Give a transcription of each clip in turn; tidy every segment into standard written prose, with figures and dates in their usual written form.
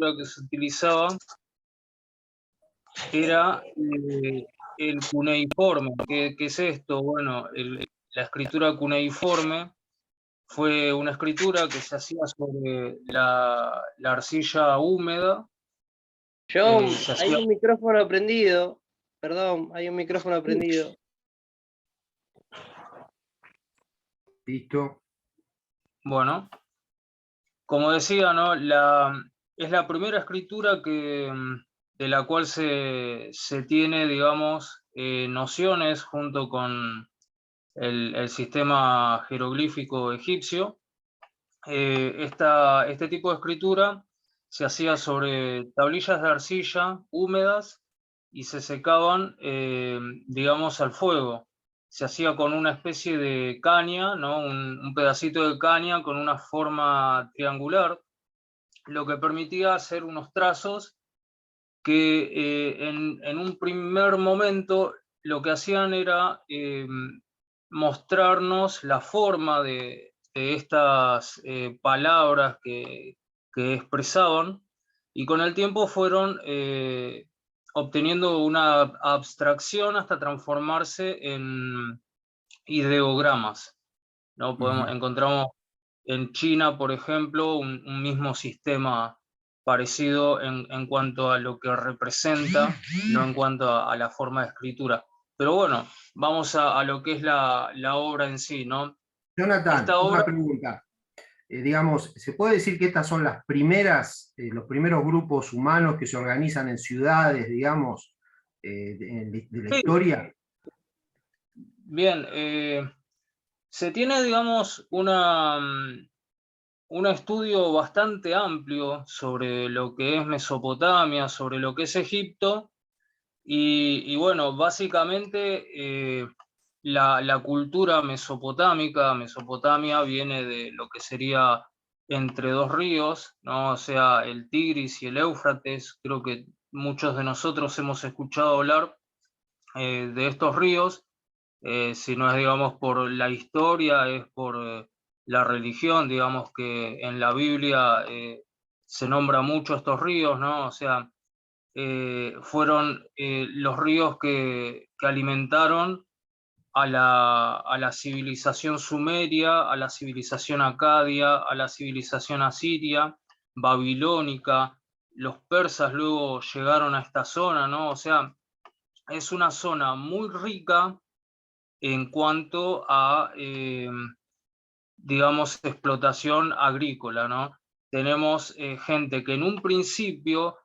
escritura que se utilizaba era el cuneiforme. ¿Qué es esto? Bueno, la escritura cuneiforme fue una escritura que se hacía sobre la arcilla húmeda. John, Se hay hacía... un micrófono prendido. Perdón, hay un micrófono prendido. Listo. Bueno, como decía, ¿no? Es la primera escritura de la cual se tiene, digamos, nociones junto con el sistema jeroglífico egipcio. Este tipo de escritura se hacía sobre tablillas de arcilla húmedas y se secaban, digamos, al fuego. Se hacía con una especie de caña, ¿no? Un pedacito de caña con una forma triangular, lo que permitía hacer unos trazos que en un primer momento lo que hacían era mostrarnos la forma de estas palabras que expresaban, y con el tiempo fueron obteniendo una abstracción hasta transformarse en ideogramas, ¿no? Encontramos en China, por ejemplo, un mismo sistema parecido en cuanto a lo que representa, no en cuanto a la forma de escritura. Pero bueno, vamos a lo que es la obra en sí, ¿no? Jonathan, Esta obra, una pregunta. Digamos, ¿se puede decir que estas son las primeras, los primeros grupos humanos que se organizan en ciudades, digamos, de la sí, historia? bien, se tiene, digamos, un estudio bastante amplio sobre lo que es Mesopotamia, sobre lo que es Egipto, y bueno, básicamente la cultura mesopotámica, Mesopotamia viene de lo que sería entre dos ríos, ¿no? O sea, el Tigris y el Éufrates. Creo que muchos de nosotros hemos escuchado hablar de estos ríos. Si no es, digamos, por la historia, es por la religión, digamos que en la Biblia se nombra mucho estos ríos, ¿no? O sea, fueron los ríos que alimentaron a la civilización sumeria, a la civilización acadia, a la civilización asiria, babilónica. Los persas luego llegaron a esta zona, ¿no? O sea, es una zona muy rica en cuanto a, digamos, explotación agrícola, ¿no? Tenemos gente que en un principio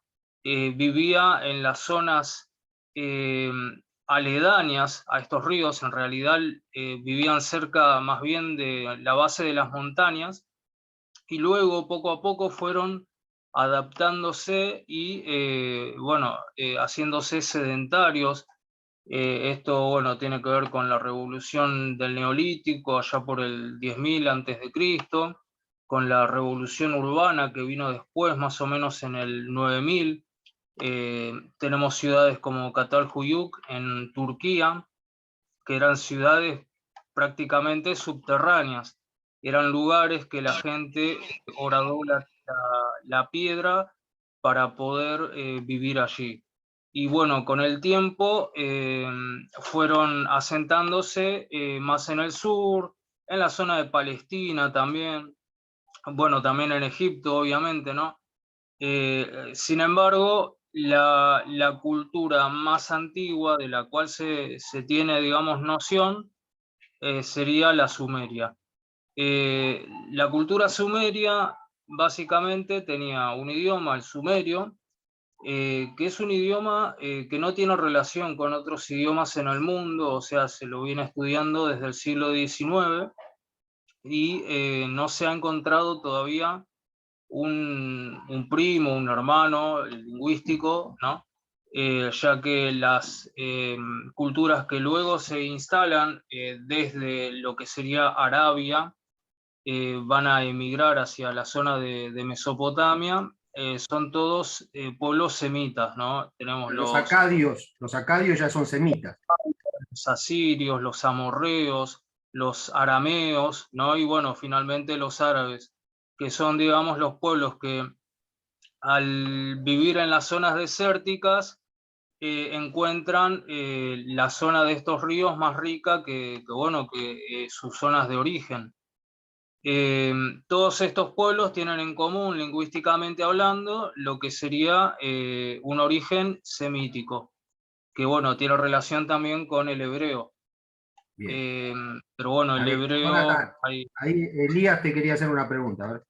vivía en las zonas eh, aledañas a estos ríos. En realidad vivían cerca más bien de la base de las montañas, y luego poco a poco fueron adaptándose y, bueno, haciéndose sedentarios. Esto, bueno, tiene que ver con la revolución del Neolítico, allá por el 10.000 antes de Cristo, con la revolución urbana que vino después, más o menos en el 9000. Tenemos ciudades como Catalhuyuk en Turquía, que eran ciudades prácticamente subterráneas. Eran lugares que la gente horadó la piedra para poder vivir allí. Y bueno, con el tiempo fueron asentándose más en el sur, en la zona de Palestina también, bueno, también en Egipto, obviamente, ¿no? Sin embargo, la cultura más antigua de la cual se tiene, digamos, noción sería la sumeria. La cultura sumeria básicamente tenía un idioma, el sumerio, que es un idioma que no tiene relación con otros idiomas en el mundo. O sea, se lo viene estudiando desde el siglo XIX y no se ha encontrado todavía un primo, un hermano lingüístico, ¿no? Ya que las culturas que luego se instalan desde lo que sería Arabia van a emigrar hacia la zona de Mesopotamia. Son todos pueblos semitas, ¿no? Tenemos Los acadios ya son semitas. los asirios, los amorreos, los arameos, ¿no? Y bueno, finalmente los árabes, que son, digamos, los pueblos que al vivir en las zonas desérticas, encuentran la zona de estos ríos más rica que sus zonas de origen. Todos estos pueblos tienen en común, lingüísticamente hablando, lo que sería un origen semítico, que tiene relación también con el hebreo. Pero bueno, el hebreo... Jonathan, ahí Elías te quería hacer una pregunta. A ver.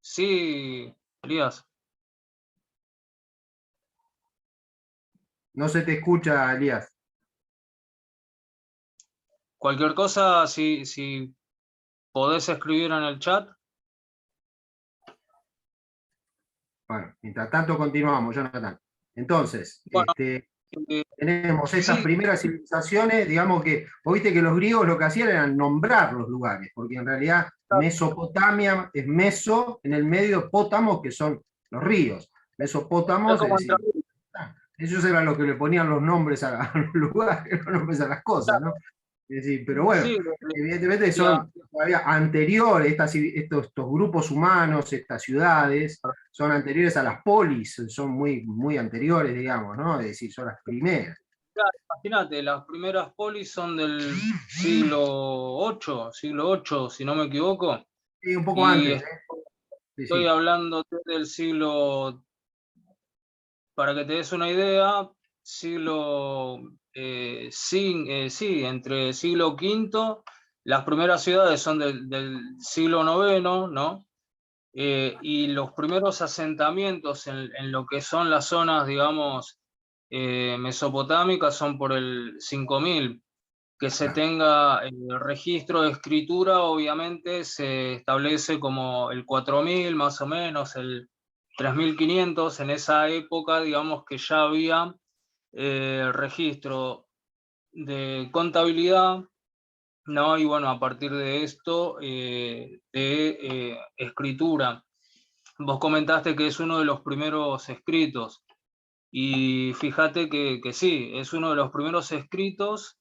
Sí, Elías. No se te escucha, Elías. Cualquier cosa, si podés escribir en el chat. Bueno, mientras tanto continuamos, Jonathan. Entonces, Bueno, tenemos estas primeras civilizaciones, digamos que, vos viste que los griegos lo que hacían era nombrar los lugares, porque en realidad Mesopotamia es meso, en el medio pótamos, que son los ríos. Mesopótamos, es decir, ellos eran los que le ponían los nombres a los lugares, los nombres a las cosas, ¿no? Es decir, pero bueno, sí, evidentemente son todavía anteriores, estos grupos humanos, estas ciudades, son anteriores a las polis, son muy anteriores, digamos, ¿no? Es decir, son las primeras. Claro, imagínate, las primeras polis son del siglo VIII, si no me equivoco. Sí, un poco antes, ¿eh? Sí, Estoy sí. hablando del siglo, para que te des una idea, entre el siglo V, las primeras ciudades son del siglo IX, ¿no? Y los primeros asentamientos en lo que son las zonas, digamos, mesopotámicas son por el 5000. Que se tenga registro de escritura, obviamente se establece como el 4000 más o menos, el 3500. En esa época, digamos que ya había registro de contabilidad, ¿no? Y bueno, a partir de esto, de escritura. Vos comentaste que es uno de los primeros escritos, y fíjate que sí, es uno de los primeros escritos.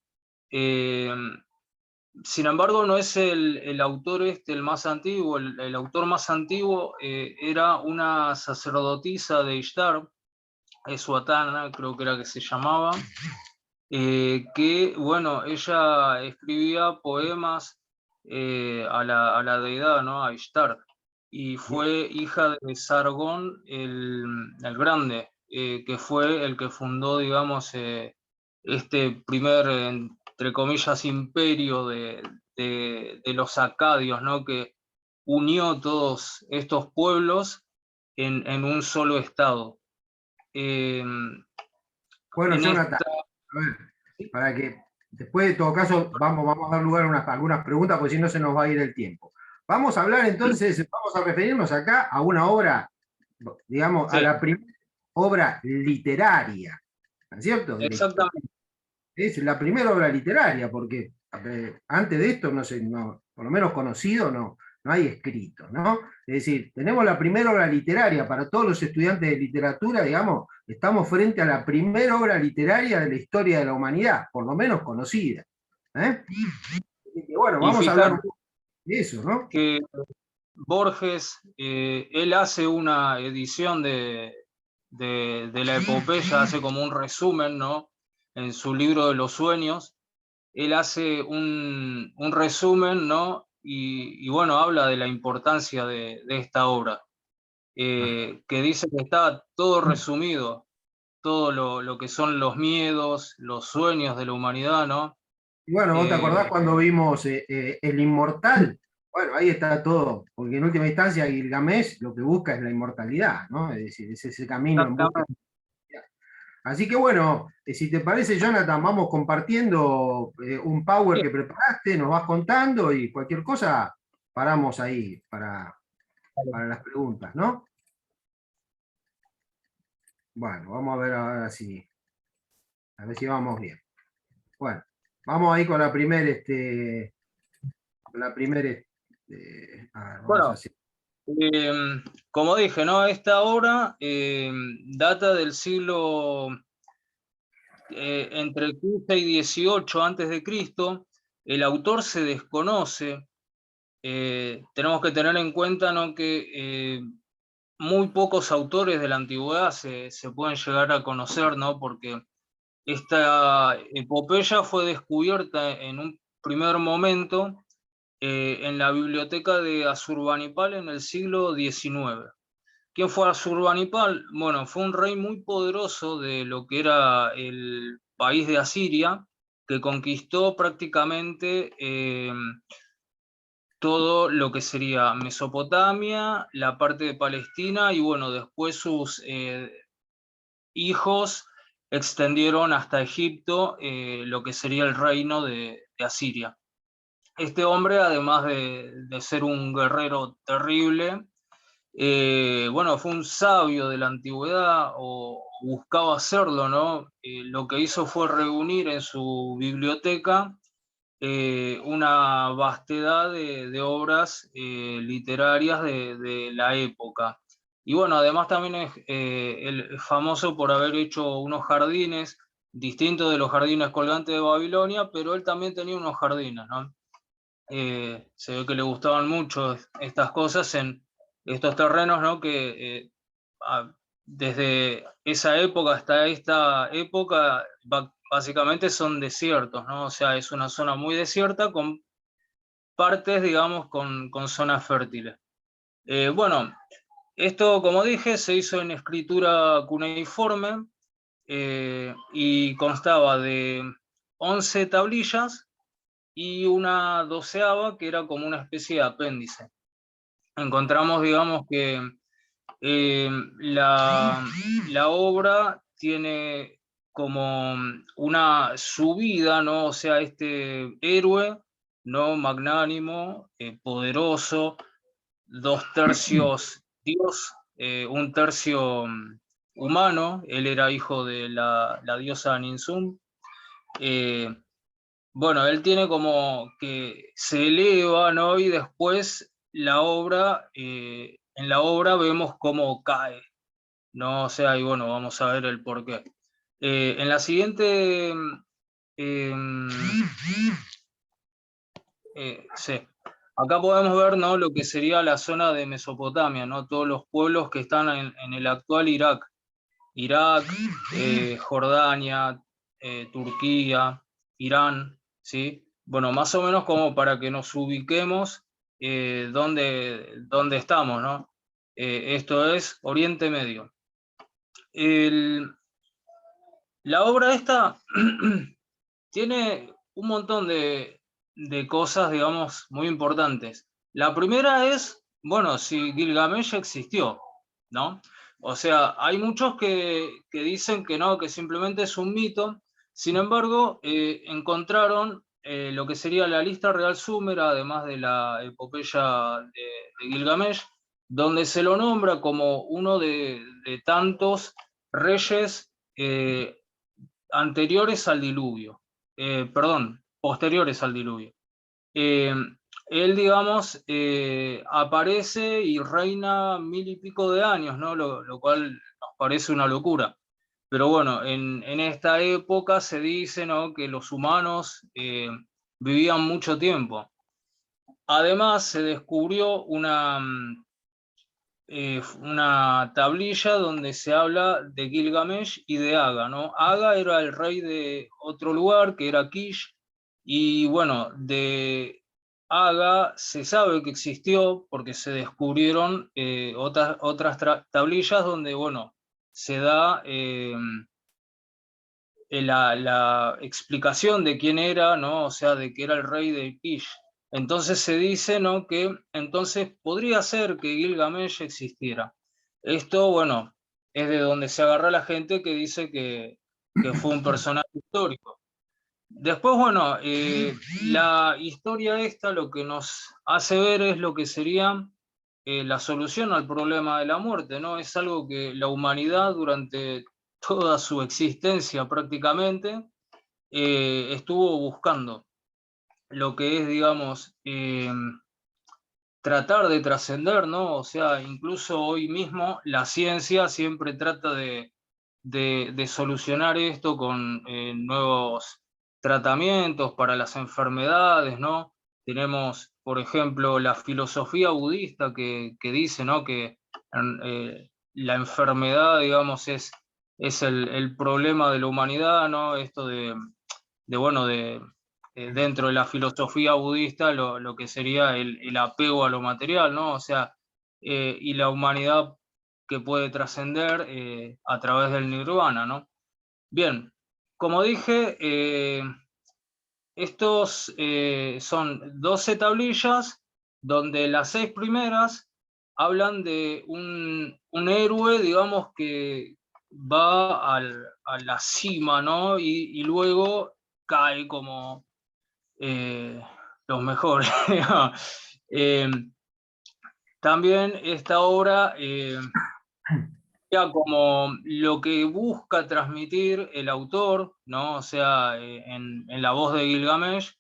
Sin embargo, no es el autor el más antiguo. El autor más antiguo era una sacerdotisa de Ishtar, Esuatana, creo que era que se llamaba, que, bueno, ella escribía poemas a la deidad, ¿no? A Ishtar, y fue hija de Sargón el Grande, que fue el que fundó, digamos, este primer, entre comillas, imperio de los acadios, ¿no? Que unió todos estos pueblos en un solo estado. Bueno, Jonathan, a ver, para que después de todo caso vamos a dar lugar a algunas preguntas, porque si no se nos va a ir el tiempo. Vamos a hablar entonces, vamos a referirnos acá a una obra, digamos, Sí. a la primera obra literaria, ¿no es cierto? Exactamente. Es la primera obra literaria, porque antes de esto, no sé, por lo menos conocido, no hay escrito, ¿no? Es decir, tenemos la primera obra literaria para todos los estudiantes de literatura, digamos, estamos frente a la primera obra literaria de la historia de la humanidad, por lo menos conocida. Y bueno, vamos a hablar un poco de eso, ¿no? Que Borges, él hace una edición de la epopeya, hace como un resumen, ¿no? En su libro de los sueños, él hace un resumen, ¿no? Y bueno, habla de la importancia de esta obra, que dice que está todo resumido, todo lo que son los miedos, los sueños de la humanidad, ¿no? Y bueno, ¿vos te acordás cuando vimos El Inmortal? Bueno, ahí está todo, porque en última instancia Gilgamesh lo que busca es la inmortalidad, ¿no? Es decir, es ese camino en busca. Así que bueno, si te parece, Jonathan, vamos compartiendo un power que preparaste, nos vas contando y cualquier cosa paramos ahí para las preguntas, ¿no? Bueno, vamos a ver ahora si, a ver si vamos bien. Bueno, vamos ahí con la primera, Bueno, como dije, ¿no? Esta obra data del siglo entre 15 y 18 antes de Cristo. El autor se desconoce. Tenemos que tener en cuenta, ¿no? Que muy pocos autores de la antigüedad se pueden llegar a conocer, ¿no? Porque esta epopeya fue descubierta en un primer momento en la biblioteca de Asurbanipal en el siglo XIX. ¿Quién fue Asurbanipal? Bueno, fue un rey muy poderoso de lo que era el país de Asiria, que conquistó prácticamente todo lo que sería Mesopotamia, la parte de Palestina, y bueno, después sus hijos extendieron hasta Egipto lo que sería el reino de Asiria. Este hombre, además de ser un guerrero terrible, bueno, fue un sabio de la antigüedad, o buscaba hacerlo, ¿no? Lo que hizo fue reunir en su biblioteca una vastedad de obras literarias de la época. Y bueno, además también es famoso por haber hecho unos jardines distintos de los jardines colgantes de Babilonia, pero él también tenía unos jardines, ¿no? Se ve que le gustaban mucho estas cosas en estos terrenos, ¿no? Que desde esa época hasta esta época básicamente son desiertos, ¿no? O sea, es una zona muy desierta con partes, digamos, con zonas fértiles. Bueno, esto, como dije, se hizo en escritura cuneiforme y constaba de 11 tablillas y una 12ª que era como una especie de apéndice. Encontramos, digamos, que la obra tiene como una subida, ¿no? O sea, este héroe, ¿no? Magnánimo, poderoso, 2/3 Dios, 1/3 humano, él era hijo de la diosa Ninsun. Bueno, él tiene como que se eleva, ¿no? Y después la obra, en la obra vemos cómo cae, ¿no? O sea, y bueno, vamos a ver el porqué. En la siguiente, sí, acá podemos ver, ¿no? Lo que sería la zona de Mesopotamia, ¿no? Todos los pueblos que están en el actual Irak. Irak, Jordania, Turquía, Irán, ¿sí? Bueno, más o menos como para que nos ubiquemos dónde estamos, ¿no? Esto es Oriente Medio. La obra esta tiene un montón de cosas, digamos, muy importantes. La primera es, bueno, si Gilgamesh existió, ¿no? O sea, hay muchos que dicen que no, que simplemente es un mito. Sin embargo, encontraron lo que sería la lista real súmera, además de la epopeya de Gilgamesh, donde se lo nombra como uno de tantos reyes anteriores al diluvio, perdón, posteriores al diluvio. Él, digamos, aparece y reina 1000 y pico de años, ¿no? Lo cual nos parece una locura. Pero bueno, en esta época se dice, ¿no? Que los humanos vivían mucho tiempo. Además, se descubrió una tablilla donde se habla de Gilgamesh y de Aga, ¿no? Aga era el rey de otro lugar, que era Kish, y bueno, de Aga se sabe que existió porque se descubrieron otras tablillas donde, bueno, se da la explicación de quién era, ¿no? O sea, de que era el rey de Kish. Entonces se dice, ¿no? Que entonces podría ser que Gilgamesh existiera. Esto, bueno, es de donde se agarra la gente que dice que fue un personaje histórico. Después, bueno, la historia esta lo que nos hace ver es lo que sería la solución al problema de la muerte, ¿no? Es algo que la humanidad durante toda su existencia prácticamente estuvo buscando. Lo que es, digamos, tratar de trascender, ¿no? O sea, incluso hoy mismo la ciencia siempre trata de solucionar esto con nuevos tratamientos para las enfermedades, ¿no? Tenemos, por ejemplo, la filosofía budista que dice, ¿no? Que la enfermedad, digamos, es el problema de la humanidad, ¿no? Esto bueno, dentro de la filosofía budista, lo que sería el apego a lo material, ¿no? O sea, y la humanidad que puede trascender a través del nirvana, ¿no? Bien, como dije, estos son 12 tablillas, donde las 6 primeras hablan de un héroe, digamos, que va a la cima, ¿no? Y luego cae como los mejores. Eh, también esta obra como lo que busca transmitir el autor, ¿no? O sea, en la voz de Gilgamesh,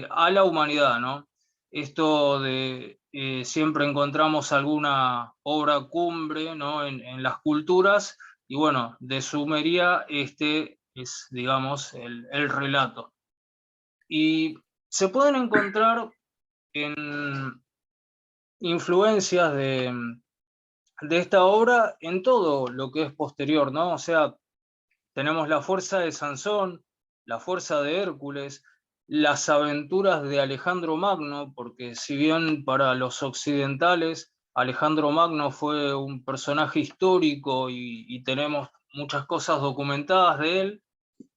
a la humanidad, ¿no? Esto de siempre encontramos alguna obra cumbre, ¿no? En las culturas, y bueno, de Sumeria este es, digamos, el relato. Y se pueden encontrar en influencias de esta obra en todo lo que es posterior, ¿no? O sea, tenemos la fuerza de Sansón, la fuerza de Hércules, las aventuras de Alejandro Magno, porque si bien para los occidentales Alejandro Magno fue un personaje histórico y tenemos muchas cosas documentadas de él,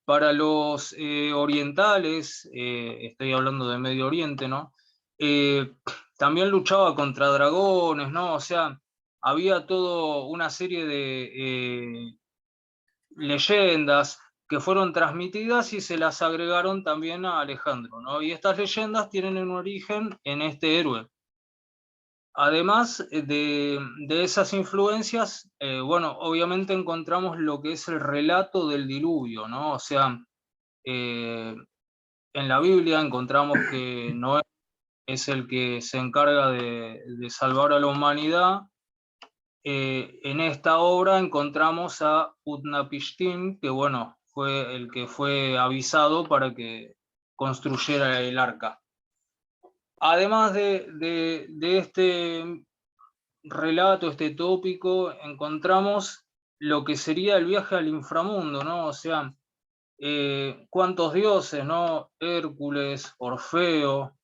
para los orientales, estoy hablando de Medio Oriente, ¿no? También luchaba contra dragones, ¿no? O sea, había toda una serie de leyendas que fueron transmitidas y se las agregaron también a Alejandro, ¿no? Y estas leyendas tienen un origen en este héroe. Además de esas influencias, bueno, obviamente encontramos lo que es el relato del diluvio, ¿no? O sea, en la Biblia encontramos que Noé es el que se encarga de salvar a la humanidad. En esta obra encontramos a Utnapishtim, que bueno, fue el que fue avisado para que construyera el arca. Además de este relato, este tópico, encontramos lo que sería el viaje al inframundo, ¿no? O sea, cuántos dioses, ¿no? Hércules, Orfeo,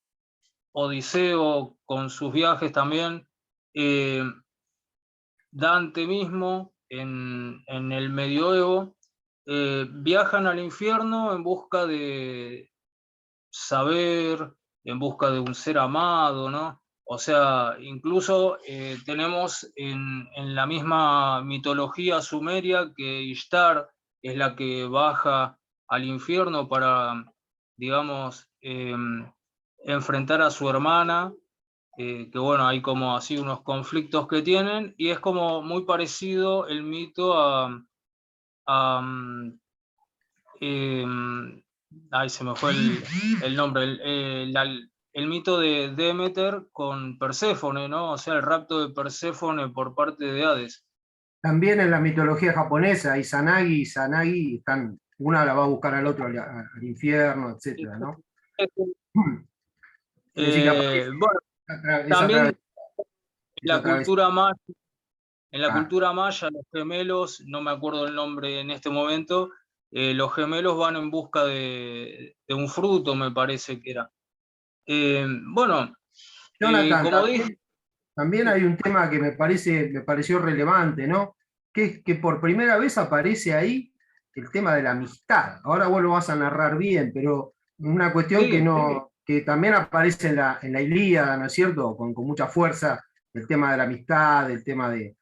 Odiseo, con sus viajes también. Dante mismo, en el medioevo, viajan al infierno en busca de saber, en busca de un ser amado, ¿no? O sea, incluso tenemos en la misma mitología sumeria que Ishtar es la que baja al infierno para, digamos, enfrentar a su hermana, que bueno, hay como así unos conflictos que tienen, y es como muy parecido el mito a ay, se me fue el nombre, el mito de Demeter con Perséfone, ¿no? O sea, el rapto de Perséfone por parte de Hades. También en la mitología japonesa, Izanagi y Izanagi están, una la va a buscar al otro al infierno, etcétera, ¿no? Es decir, que Bueno, también la cultura maya, en la cultura maya, los gemelos, no me acuerdo el nombre en este momento, los gemelos van en busca de un fruto, me parece que era. Bueno, Jonathan, como dije... también hay un tema que me pareció relevante, ¿no? Que es que por primera vez aparece ahí el tema de la amistad. Ahora vos lo vas a narrar bien, pero una cuestión que no, que también aparece en la Ilíada, ¿no es cierto? Con mucha fuerza, el tema de la amistad, el tema de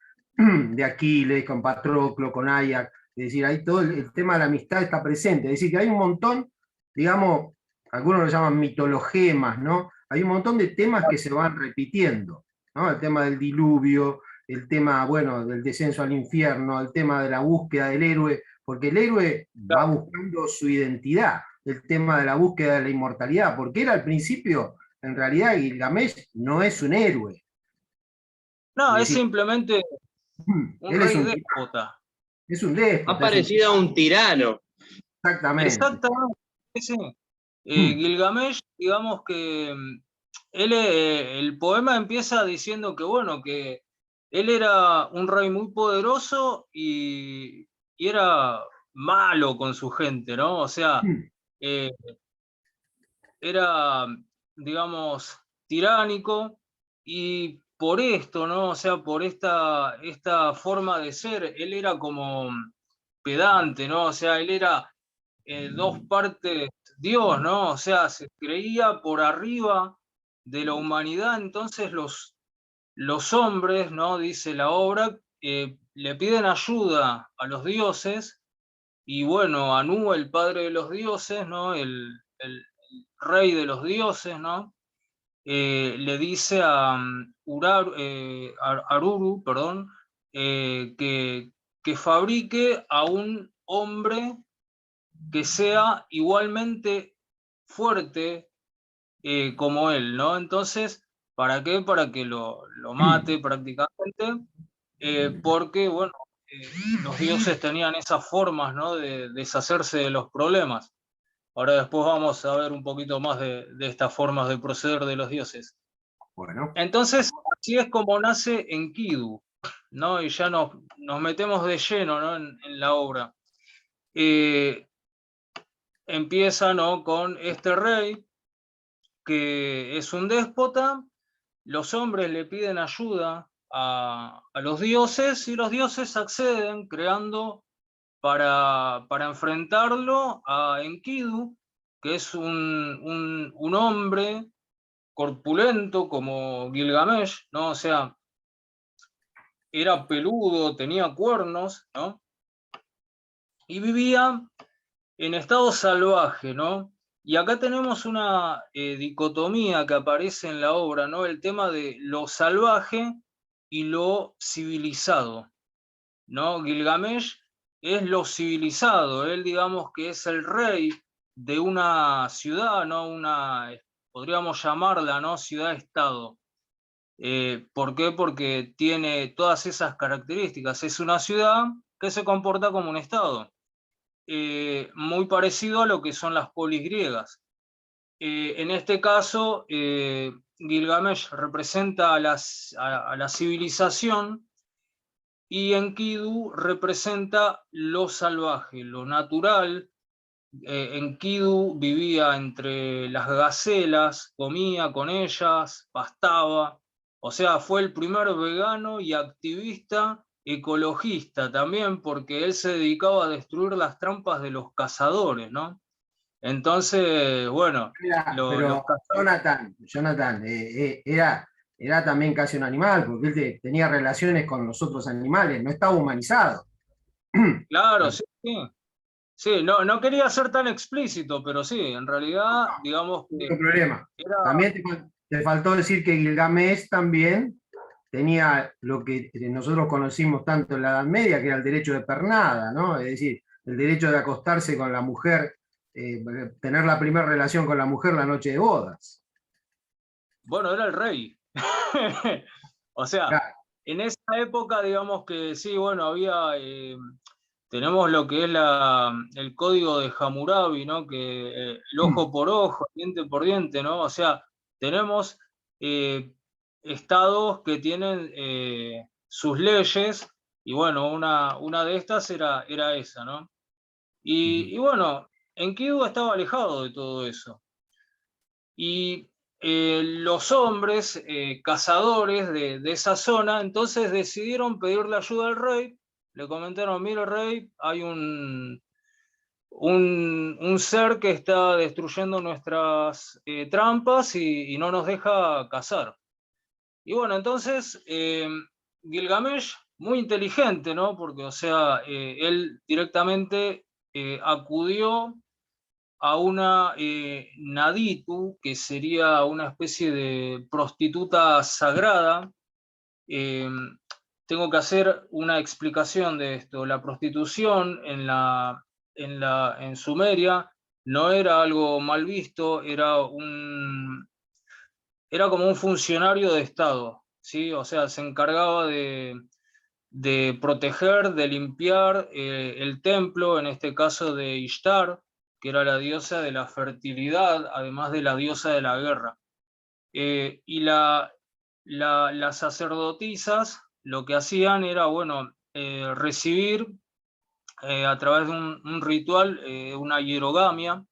Aquiles, con Patroclo, con Áyax. Es decir, ahí todo el tema de la amistad está presente. Es decir, que hay un montón, digamos, algunos lo llaman mitologemas, ¿no? Hay un montón de temas que se van repitiendo, ¿no? El tema del diluvio, el tema, bueno, del descenso al infierno, el tema de la búsqueda del héroe, porque el héroe va buscando su identidad, el tema de la búsqueda de la inmortalidad, porque él al principio, en realidad, Gilgamesh no es un héroe. No, es simplemente un él rey déspota. Es un déspota. Ha parecido a un tirano. Exactamente. Exactamente, sí. Gilgamesh, digamos que él, el poema empieza diciendo que, bueno, que él era un rey muy poderoso y era malo con su gente, ¿no? O sea, eh, era, digamos, tiránico, y por esto, ¿no? O sea, por esta forma de ser, él era como pedante, ¿no? O sea, él era dos partes Dios, ¿no? O sea, se creía por arriba de la humanidad. Entonces los hombres, ¿no? Dice la obra, le piden ayuda a los dioses, y bueno, Anu, el padre de los dioses, ¿no? El rey de los dioses, ¿no? Le dice a Aruru, perdón, que fabrique a un hombre que sea igualmente fuerte como él, ¿no? Entonces, ¿para qué? Para que lo mate prácticamente, porque, bueno, los dioses tenían esas formas, ¿no? De deshacerse de los problemas. Ahora después vamos a ver un poquito más de estas formas de proceder de los dioses. Bueno, Entonces, así es como nace Enkidu, ¿no? Y ya nos metemos de lleno, ¿no? En la obra. Empieza, ¿no? Con este rey que es un déspota. Los hombres le piden ayuda a los dioses, y los dioses acceden, creando para enfrentarlo a Enkidu, que es un hombre corpulento como Gilgamesh, ¿no? O sea, era peludo, tenía cuernos, ¿no? Y vivía en estado salvaje, ¿no? Y acá tenemos una dicotomía que aparece en la obra, ¿no? El tema de lo salvaje y lo civilizado, ¿no? Gilgamesh es lo civilizado, él, digamos, que es el rey de una ciudad, ¿no? Podríamos llamarla, ¿no? Ciudad-estado. ¿Por qué? Porque tiene todas esas características. Es una ciudad que se comporta como un estado, muy parecido a lo que son las polis griegas. En este caso, Gilgamesh representa a la civilización, y Enkidu representa lo salvaje, lo natural. Enkidu vivía entre las gacelas, comía con ellas, pastaba. O sea, fue el primer vegano y activista ecologista también, porque él se dedicaba a destruir las trampas de los cazadores, ¿no? Entonces, bueno, mira, los pero cazadores. Jonathan, era también casi un animal, porque él tenía relaciones con los otros animales, no estaba humanizado. Claro, sí, sí. Sí, no quería ser tan explícito, pero sí, en realidad, digamos No que hay problema. era. También te faltó decir que Gilgamesh también tenía lo que nosotros conocimos tanto en la Edad Media, que era el derecho de pernada, ¿no? Es decir, el derecho de acostarse con la mujer, tener la primera relación con la mujer la noche de bodas. Bueno, era el rey. O sea, Claro. en esa época, digamos que sí, bueno, tenemos lo que es el código de Hammurabi, ¿no? Que el ojo por ojo, diente por diente, ¿no? O sea, tenemos eh, estados que tienen sus leyes, y bueno, una de estas era esa, ¿no? Y bueno, Enkidu estaba alejado de todo eso. Y los hombres cazadores de esa zona entonces decidieron pedirle ayuda al rey. Le comentaron: mire, rey, hay un ser que está destruyendo nuestras trampas, y no nos deja cazar. Y bueno, entonces Gilgamesh, muy inteligente, ¿no? Porque, o sea, él directamente acudió a una Naditu, que sería una especie de prostituta sagrada. Eh, Tengo que hacer una explicación de esto. La prostitución en Sumeria no era algo mal visto, era como un funcionario de Estado, ¿sí? O sea, se encargaba de proteger, de limpiar el templo, en este caso de Ishtar, que era la diosa de la fertilidad, además de la diosa de la guerra. Y las sacerdotisas lo que hacían era, bueno, recibir a través de un ritual, una hierogamia,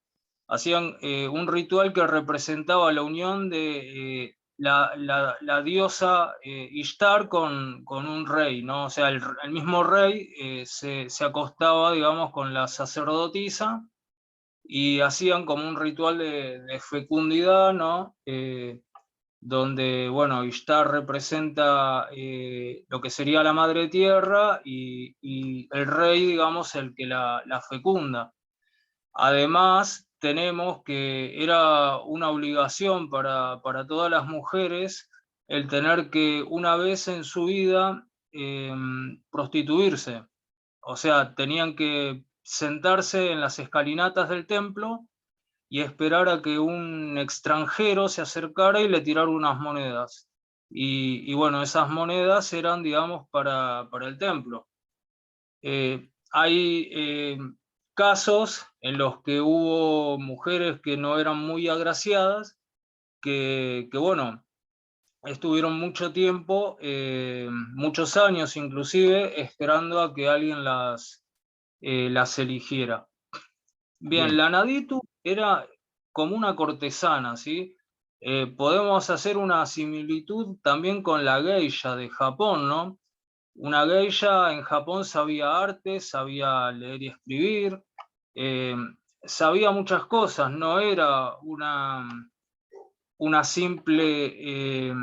hacían un ritual que representaba la unión de la diosa Ishtar con un rey, ¿no? O sea, el mismo rey se acostaba, digamos, con la sacerdotisa y hacían como un ritual de fecundidad, ¿no? Donde, bueno, Ishtar representa lo que sería la madre tierra y el rey, digamos, el que la fecunda. Además, tenemos que era una obligación para todas las mujeres el tener que una vez en su vida prostituirse. O sea, tenían que sentarse en las escalinatas del templo y esperar a que un extranjero se acercara y le tirara unas monedas. Y bueno, esas monedas eran, digamos, para el templo. Hay casos en los que hubo mujeres que no eran muy agraciadas, que bueno, estuvieron mucho tiempo, muchos años inclusive, esperando a que alguien las eligiera. Bien, la Naditu era como una cortesana, ¿sí? Podemos hacer una similitud también con la geisha de Japón, ¿no? Una geisha en Japón sabía arte, sabía leer y escribir, eh, sabía muchas cosas, no era una simple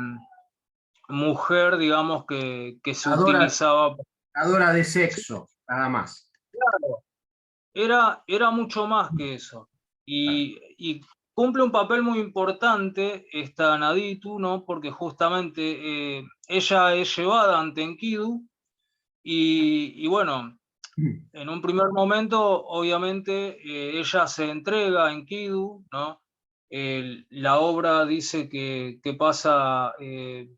mujer, digamos, que se utilizaba. Adora de sexo, nada más. Claro, era mucho más que eso. Y cumple un papel muy importante esta Naditu, ¿no? Porque justamente ella es llevada ante Enkidu y bueno, en un primer momento, obviamente, ella se entrega a Enkidu, ¿no? La obra dice que pasa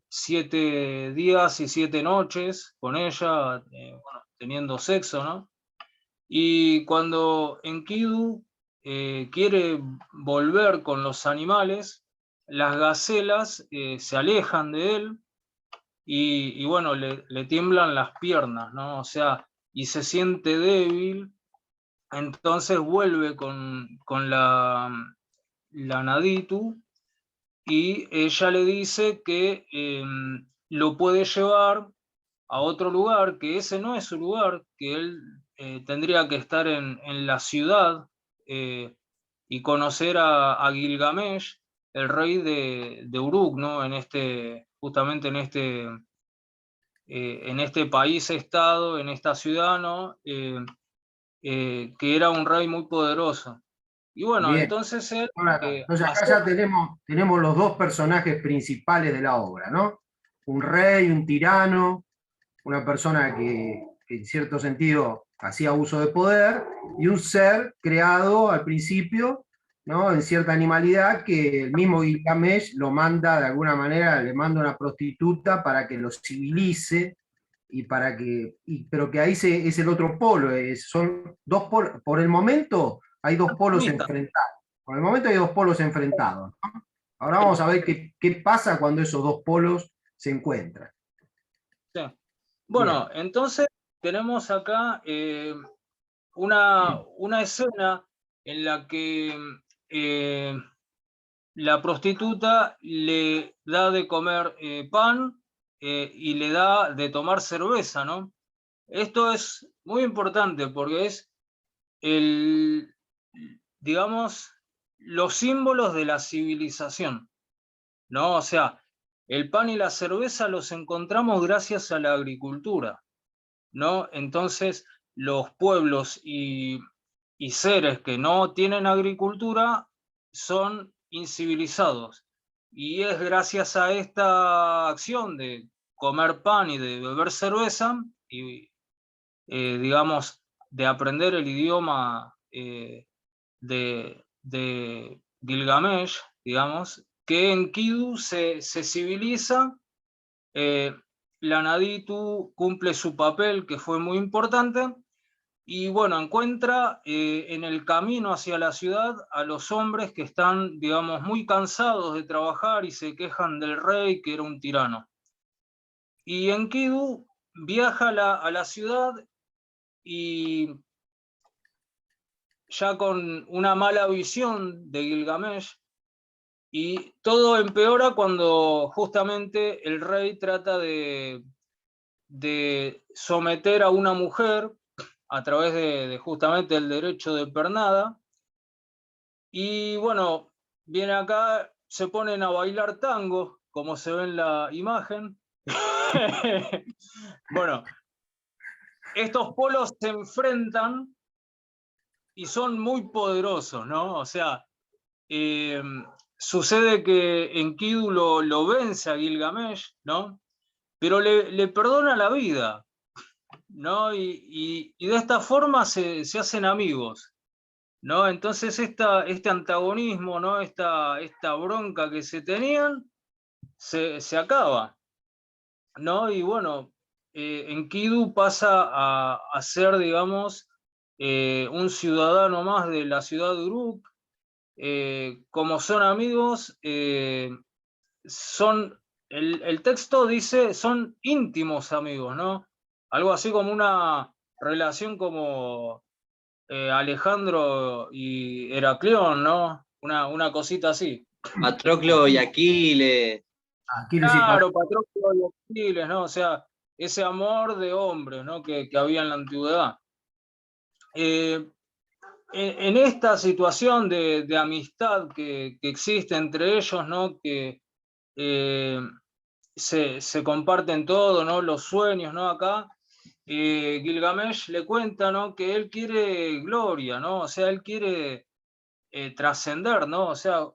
7 días y 7 noches con ella, bueno, teniendo sexo, ¿no? Y cuando Enkidu quiere volver con los animales, las gacelas se alejan de él y bueno, le tiemblan las piernas, ¿no? O sea, y se siente débil, entonces vuelve con la Naditu y ella le dice que lo puede llevar a otro lugar, que ese no es su lugar, que él tendría que estar en la ciudad y conocer a Gilgamesh, el rey de Uruk, ¿no? Justamente en este país-estado, en esta ciudad, ¿no? Que era un rey muy poderoso. Y bueno, Bien. entonces él... Entonces acá ya tenemos los dos personajes principales de la obra, ¿no? Un rey, un tirano, una persona que en cierto sentido hacía uso de poder, y un ser creado al principio, ¿no? En cierta animalidad, que el mismo Gilgamesh lo manda de alguna manera, le manda una prostituta para que lo civilice, pero que ahí es el otro polo, son dos polos, por el momento hay dos polos enfrentados. Por el momento hay dos polos enfrentados, ¿no? Ahora vamos a ver qué pasa cuando esos dos polos se encuentran. Sí. Bueno, Bien. entonces tenemos acá una escena en la que la prostituta le da de comer pan y le da de tomar cerveza, ¿no? Esto es muy importante porque es digamos, los símbolos de la civilización, ¿no? O sea, el pan y la cerveza los encontramos gracias a la agricultura, ¿no? Entonces, los pueblos y seres que no tienen agricultura son incivilizados. Y es gracias a esta acción de comer pan y de beber cerveza, y digamos, de aprender el idioma de Gilgamesh, digamos, que Enkidu se civiliza, la Naditu cumple su papel, que fue muy importante, y bueno, encuentra en el camino hacia la ciudad a los hombres que están, digamos, muy cansados de trabajar y se quejan del rey, que era un tirano. y Enkidu viaja a la ciudad y ya con una mala visión de Gilgamesh, y todo empeora cuando justamente el rey trata de someter a una mujer a través de justamente el derecho de pernada, y bueno, viene acá, se ponen a bailar tango, como se ve en la imagen. Bueno, estos polos se enfrentan y son muy poderosos, ¿no? O sea, sucede que Enkidu lo vence a Gilgamesh, ¿no? Pero le perdona la vida, ¿no? Y de esta forma se hacen amigos, ¿no? Entonces este antagonismo, ¿no? Esta bronca que se tenían, se acaba, ¿no? Y bueno, Enkidu pasa a ser, digamos, un ciudadano más de la ciudad de Uruk. Como son amigos, el texto dice, son íntimos amigos, ¿no? Algo así como una relación como Alejandro y Heracleón, ¿no? Una cosita así. Patroclo y Aquiles. Aquiles y Claro, Patroclo y Aquiles, ¿no? O sea, ese amor de hombres, ¿no? Que había en la antigüedad. En esta situación de amistad que existe entre ellos, ¿no? Que se comparten todo, ¿no? Los sueños, ¿no? Acá, Gilgamesh le cuenta, ¿no? Que él quiere gloria, ¿no? O sea, él quiere trascender, ¿no? O sea,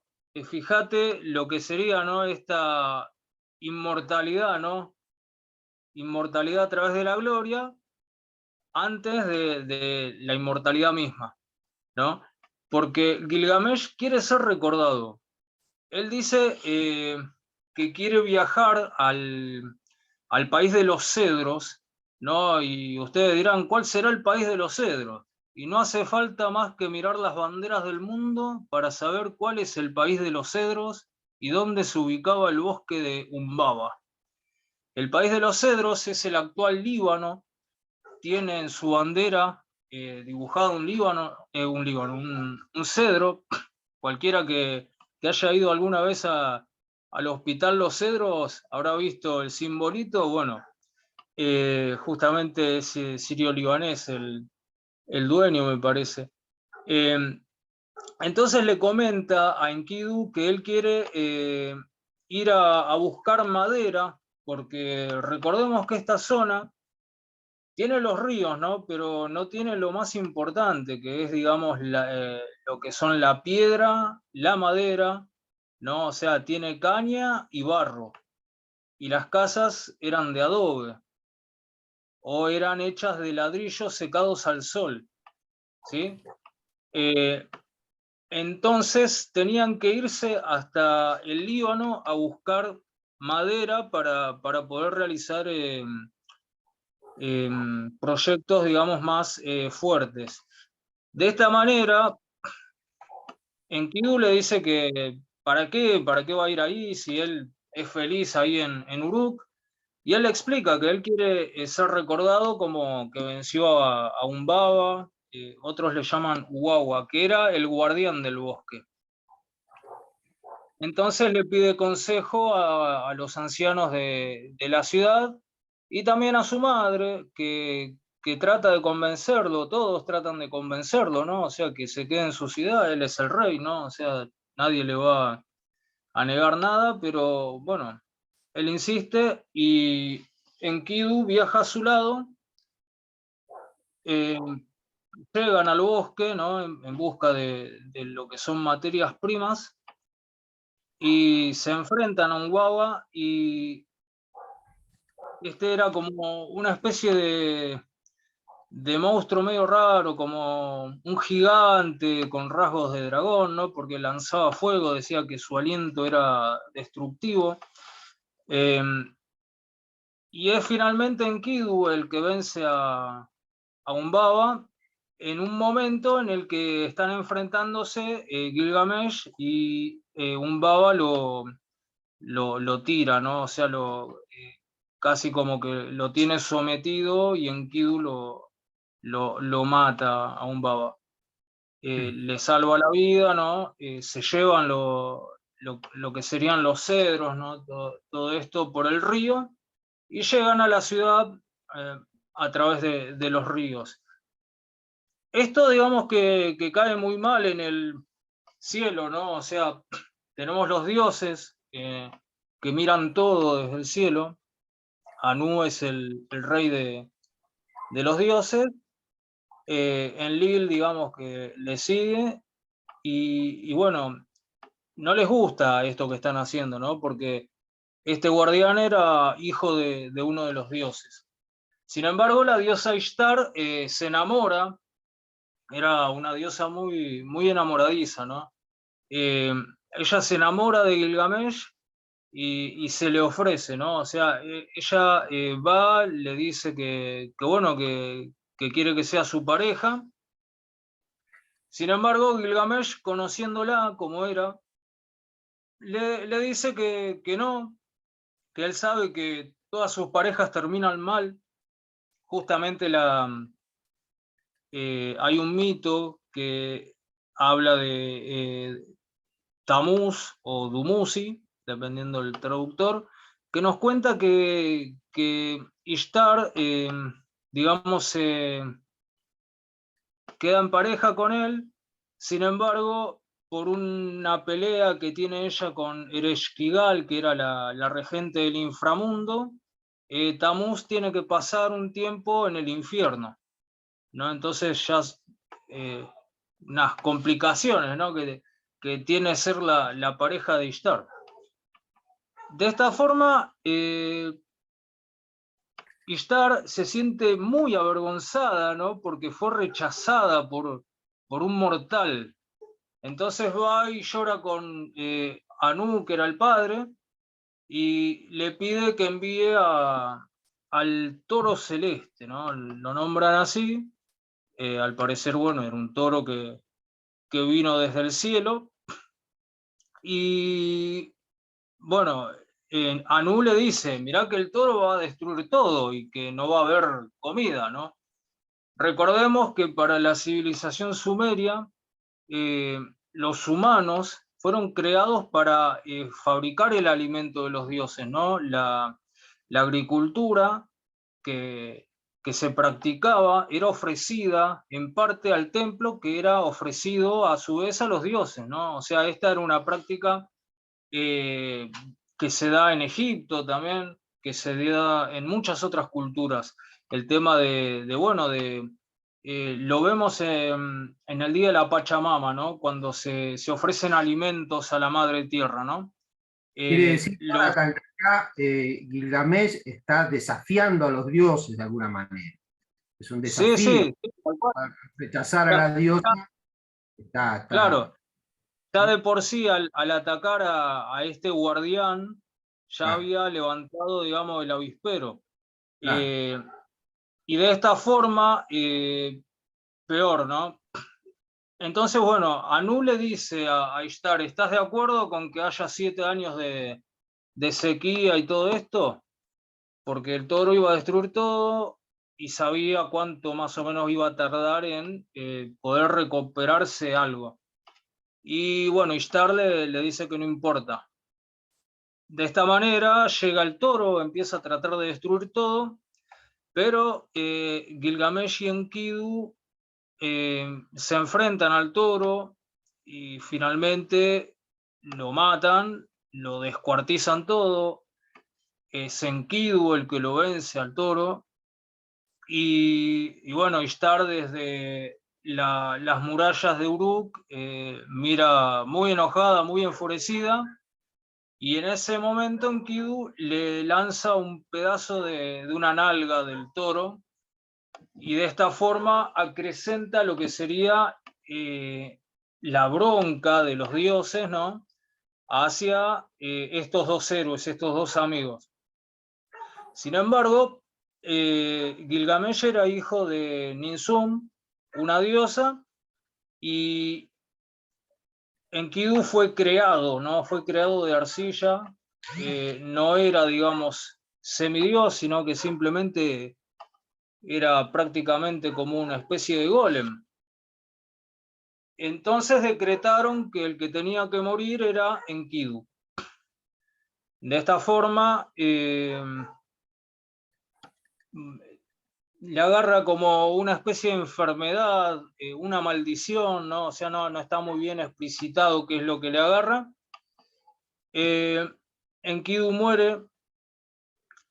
fíjate lo que sería, ¿no? Esta inmortalidad, ¿no? Inmortalidad a través de la gloria antes de la inmortalidad misma, ¿no? Porque Gilgamesh quiere ser recordado. Él dice que quiere viajar al país de los cedros, ¿no? Y ustedes dirán, ¿cuál será el país de los cedros? Y no hace falta más que mirar las banderas del mundo para saber cuál es el país de los cedros y dónde se ubicaba el bosque de Umbaba. El país de los cedros es el actual Líbano, tiene en su bandera dibujado un cedro. Cualquiera que haya ido alguna vez al Hospital Los Cedros habrá visto el simbolito. Bueno, justamente es sirio-libanés el dueño, me parece. Entonces le comenta a Enkidu que él quiere ir a buscar madera, porque recordemos que esta zona tiene los ríos, ¿no? Pero no tiene lo más importante, que es, digamos, lo que son la piedra, la madera, ¿no? O sea, tiene caña y barro. Y las casas eran de adobe o eran hechas de ladrillos secados al sol, ¿sí? Entonces tenían que irse hasta el Líbano a buscar madera para poder realizar proyectos, digamos, más fuertes. De esta manera, Enkidu le dice que ¿para qué va a ir ahí si él es feliz ahí en Uruk? Y él le explica que él quiere ser recordado como que venció a Umbaba, otros le llaman Uwawa, que era el guardián del bosque. Entonces le pide consejo a los ancianos de la ciudad y también a su madre, que trata de convencerlo, todos tratan de convencerlo, ¿no? O sea, que se quede en su ciudad, él es el rey, ¿no? O sea, nadie le va a negar nada, pero bueno, él insiste y Enkidu viaja a su lado, eh, llegan al bosque, ¿no? En busca de lo que son materias primas y se enfrentan a un guagua y este era como una especie de monstruo medio raro, como un gigante con rasgos de dragón, ¿no? Porque lanzaba fuego, decía que su aliento era destructivo. Y es finalmente Enkidu el que vence a Umbaba en un momento en el que están enfrentándose Gilgamesh y Umbaba lo tira, ¿no? O sea, casi como que lo tiene sometido y Enkidu lo mata a un baba. Le salva la vida, ¿no? Se llevan lo que serían los cedros, ¿no? Todo esto por el río y llegan a la ciudad a través de los ríos. Esto, digamos, que cae muy mal en el cielo, ¿no? O sea, tenemos los dioses que miran todo desde el cielo. Anu es el rey de los dioses. Enlil, digamos, que le sigue. Y bueno, no les gusta esto que están haciendo, ¿no? Porque este guardián era hijo de uno de los dioses. Sin embargo, la diosa Ishtar se enamora, era una diosa muy, muy enamoradiza, ¿no? Ella se enamora de Gilgamesh y se le ofrece, ¿no? O sea, ella va, le dice que bueno, que quiere que sea su pareja. Sin embargo, Gilgamesh, conociéndola como era, le dice que no, que él sabe que todas sus parejas terminan mal. Justamente hay un mito que habla de Tamuz o Dumuzi, dependiendo del traductor, que nos cuenta que Ishtar, digamos, queda en pareja con él. Sin embargo, por una pelea que tiene ella con Ereshkigal, que era la regente del inframundo, Tamuz tiene que pasar un tiempo en el infierno, ¿no? Entonces ya unas complicaciones, ¿no? que tiene ser la pareja de Ishtar. De esta forma, Ishtar se siente muy avergonzada, ¿no? Porque fue rechazada por un mortal. Entonces va y llora con Anu, que era el padre, y le pide que envíe al toro celeste, ¿no? Lo nombran así. Al parecer, bueno, era un toro que vino desde el cielo. Y bueno, Anu le dice, mirá que el toro va a destruir todo y que no va a haber comida, ¿no? Recordemos que para la civilización sumeria, los humanos fueron creados para fabricar el alimento de los dioses, ¿no? La agricultura que se practicaba era ofrecida en parte al templo, que era ofrecido a su vez a los dioses, ¿no? O sea, esta era una práctica que se da en Egipto también, que se da en muchas otras culturas. El tema lo vemos en el Día de la Pachamama, ¿no? Cuando se ofrecen alimentos a la Madre Tierra, ¿no? Quiere decir que acá Gilgamesh está desafiando a los dioses de alguna manera. Es un Sí, desafío. sí, tal cual. Rechazar a la diosa está. Claro, ya de por sí al atacar a este guardián, ya Claro, había levantado, digamos, el avispero. claro. Y de esta forma, peor, ¿no? Entonces, bueno, Anu le dice a Ishtar, ¿estás de acuerdo con que haya 7 años de sequía y todo esto? Porque el toro iba a destruir todo y sabía cuánto más o menos iba a tardar en poder recuperarse algo. Y bueno, Ishtar le dice que no importa. De esta manera llega el toro, empieza a tratar de destruir todo, pero Gilgamesh y Enkidu se enfrentan al toro y finalmente lo matan, lo descuartizan todo. Es Enkidu el que lo vence al toro. Y bueno, Ishtar desde las murallas de Uruk mira muy enojada, muy enfurecida. Y en ese momento Enkidu le lanza un pedazo de una nalga del toro y de esta forma acrecenta lo que sería la bronca de los dioses, ¿no? Hacia estos dos héroes, estos dos amigos. Sin embargo, Gilgamesh era hijo de Ninsum, una diosa, y Enkidu fue creado, ¿no? Fue creado de arcilla, no era, digamos, semidios, sino que simplemente era prácticamente como una especie de golem. Entonces decretaron que el que tenía que morir era Enkidu. De esta forma, le agarra como una especie de enfermedad, una maldición, ¿no? O sea, no está muy bien explicitado qué es lo que le agarra. Enkidu muere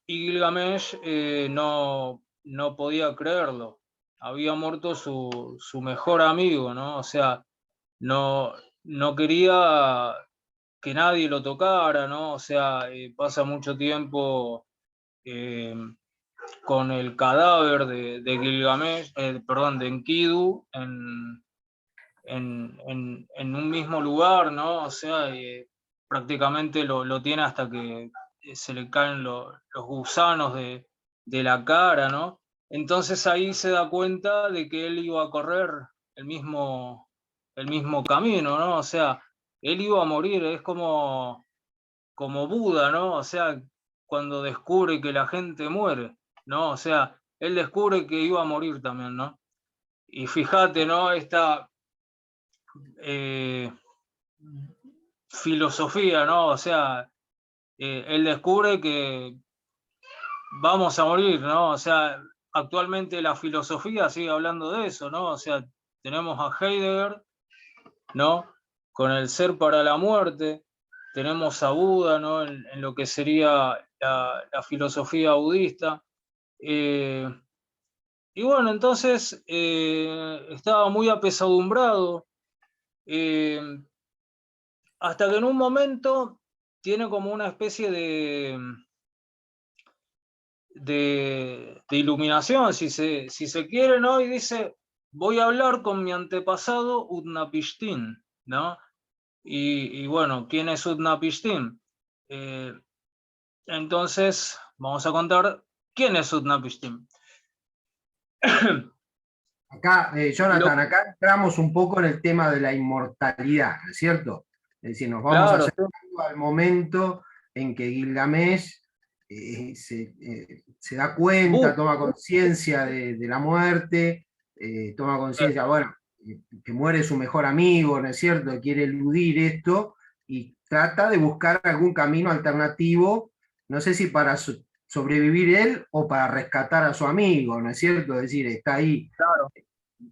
y Gilgamesh no podía creerlo. Había muerto su mejor amigo, ¿no? O sea, no quería que nadie lo tocara, ¿no? O sea, pasa mucho tiempo con el cadáver de Gilgamesh, perdón, de Enkidu en un mismo lugar, ¿no? O sea, prácticamente lo tiene hasta que se le caen los gusanos de la cara, ¿no? Entonces ahí se da cuenta de que él iba a correr el mismo camino, ¿no? O sea, él iba a morir, es como Buda, ¿no? O sea, cuando descubre que la gente muere, ¿no? O sea, él descubre que iba a morir también, ¿no? Y fíjate, ¿no? Esta filosofía, ¿no? O sea, él descubre que vamos a morir, ¿no? O sea, actualmente la filosofía sigue hablando de eso, ¿no? O sea, tenemos a Heidegger, ¿no? Con el ser para la muerte, tenemos a Buda, ¿no? En lo que sería la filosofía budista. Y bueno, entonces estaba muy apesadumbrado, hasta que en un momento tiene como una especie de iluminación, si se quiere, ¿no? Y dice, voy a hablar con mi antepasado Utnapishtim, ¿no? Y bueno, ¿quién es Utnapishtim? Entonces, vamos a contar quién es Utnapishtim. Acá, Jonathan, acá entramos un poco en el tema de la inmortalidad, ¿no es cierto? Es decir, nos vamos Claro, acercando al momento en que Gilgamesh se da cuenta, toma conciencia de la muerte, toma conciencia, bueno, que muere su mejor amigo, ¿no es cierto? Quiere eludir esto y trata de buscar algún camino alternativo, no sé si para sobrevivir él o para rescatar a su amigo, ¿no es cierto? Es decir, está ahí claro.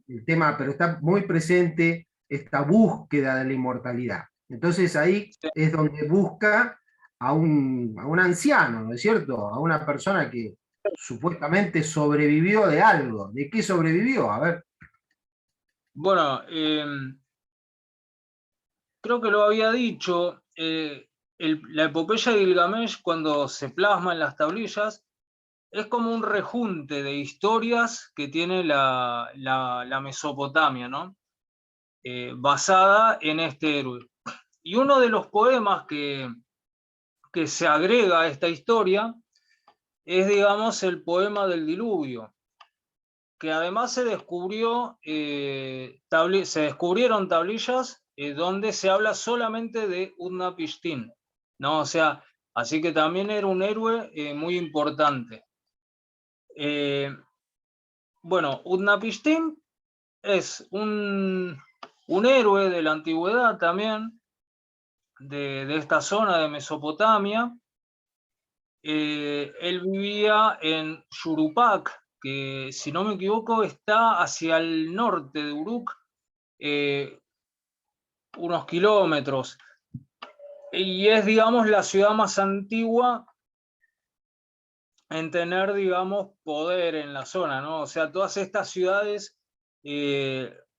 el tema, pero está muy presente esta búsqueda de la inmortalidad. Entonces ahí es donde busca a un anciano, ¿no es cierto? A una persona que supuestamente sobrevivió de algo. ¿De qué sobrevivió? A ver. Bueno, creo que lo había dicho, la epopeya de Gilgamesh, cuando se plasma en las tablillas, es como un rejunte de historias que tiene la Mesopotamia, ¿no? Basada en este héroe. Y uno de los poemas que se agrega a esta historia es, digamos, el poema del diluvio, que además se descubrió, se descubrieron tablillas donde se habla solamente de Utnapishtim, ¿no? O sea, así que también era un héroe muy importante. Bueno, Utnapishtim es un héroe de la antigüedad también, de esta zona de Mesopotamia. Él vivía en Yurupac, que si no me equivoco está hacia el norte de Uruk, unos kilómetros, y es, digamos, la ciudad más antigua en tener, digamos, poder en la zona, ¿no? O sea, todas estas ciudades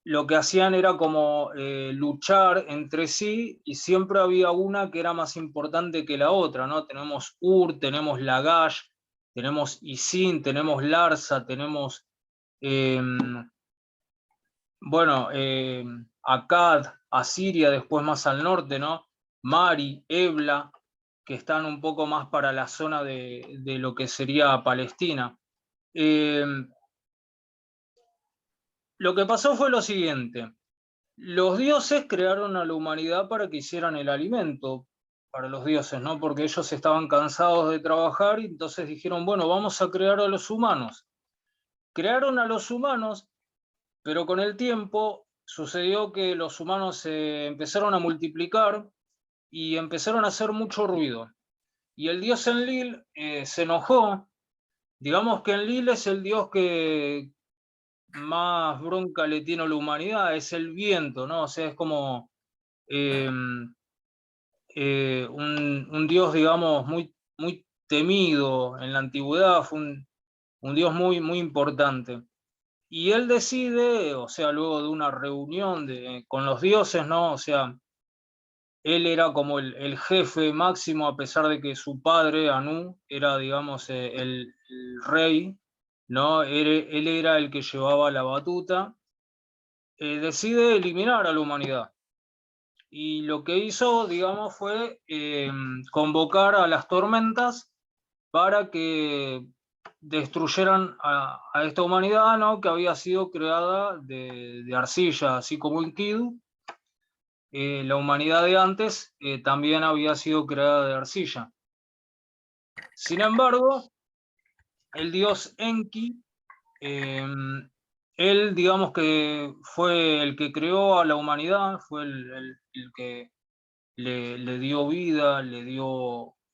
lo que hacían era como luchar entre sí, y siempre había una que era más importante que la otra, ¿no? Tenemos Ur, tenemos Lagash, tenemos Isin, tenemos Larsa, tenemos, bueno, Akkad, Asiria, después más al norte, ¿no? Mari, Ebla, que están un poco más para la zona de lo que sería Palestina. Lo que pasó fue lo siguiente. Los dioses crearon a la humanidad para que hicieran el alimento, para los dioses, ¿no? Porque ellos estaban cansados de trabajar y entonces dijeron, bueno, vamos a crear a los humanos. Crearon a los humanos, pero con el tiempo sucedió que los humanos se empezaron a multiplicar y empezaron a hacer mucho ruido. Y el dios Enlil se enojó. Digamos que Enlil es el dios que más bronca le tiene a la humanidad, es el viento, ¿no? O sea, es como un dios, digamos, muy temido en la antigüedad, fue un dios muy importante. Y él decide, o sea, luego de una reunión con los dioses, ¿no? O sea, él era como el jefe máximo, a pesar de que su padre, Anu, era, digamos, el rey, ¿no? Él era el que llevaba la batuta. Decide eliminar a la humanidad. Y lo que hizo, digamos, fue convocar a las tormentas para que destruyeran a esta humanidad, ¿no? Que había sido creada de arcilla, así como Enkidu. La humanidad de antes también había sido creada de arcilla. Sin embargo, el dios Enki, él, digamos que fue el que creó a la humanidad, fue el que le dio vida, le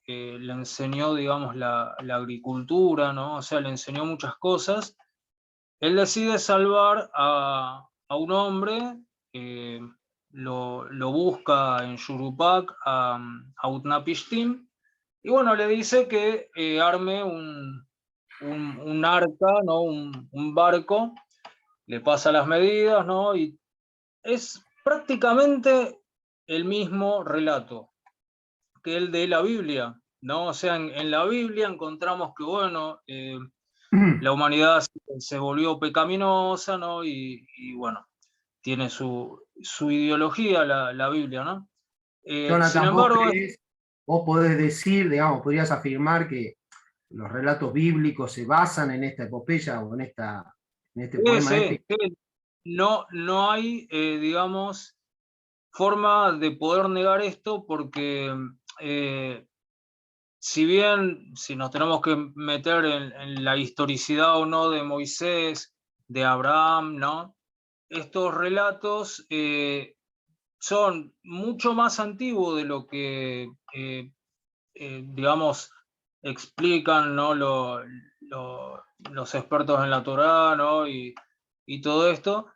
enseñó, digamos, la agricultura, ¿no? O sea, le enseñó muchas cosas. Él decide salvar a un hombre, lo busca en Yurupac, a Utnapishtim, y bueno, le dice que arme un arca, ¿no? Un barco, le pasa las medidas, ¿no? Y es prácticamente el mismo relato que el de la Biblia, ¿no? O sea, en la Biblia encontramos que, bueno, la humanidad se volvió pecaminosa, ¿no? Y bueno, tiene su ideología la Biblia, ¿no? Sin Jonathan, embargo, vos podés decir, digamos, podrías afirmar que los relatos bíblicos se basan en esta epopeya o en este poema épico. no hay, digamos, forma de poder negar esto porque si nos tenemos que meter en la historicidad o no de Moisés, de Abraham, ¿no? Estos relatos son mucho más antiguos de lo que, digamos, explican, ¿no? Los expertos en la Torá, ¿no? Y todo esto.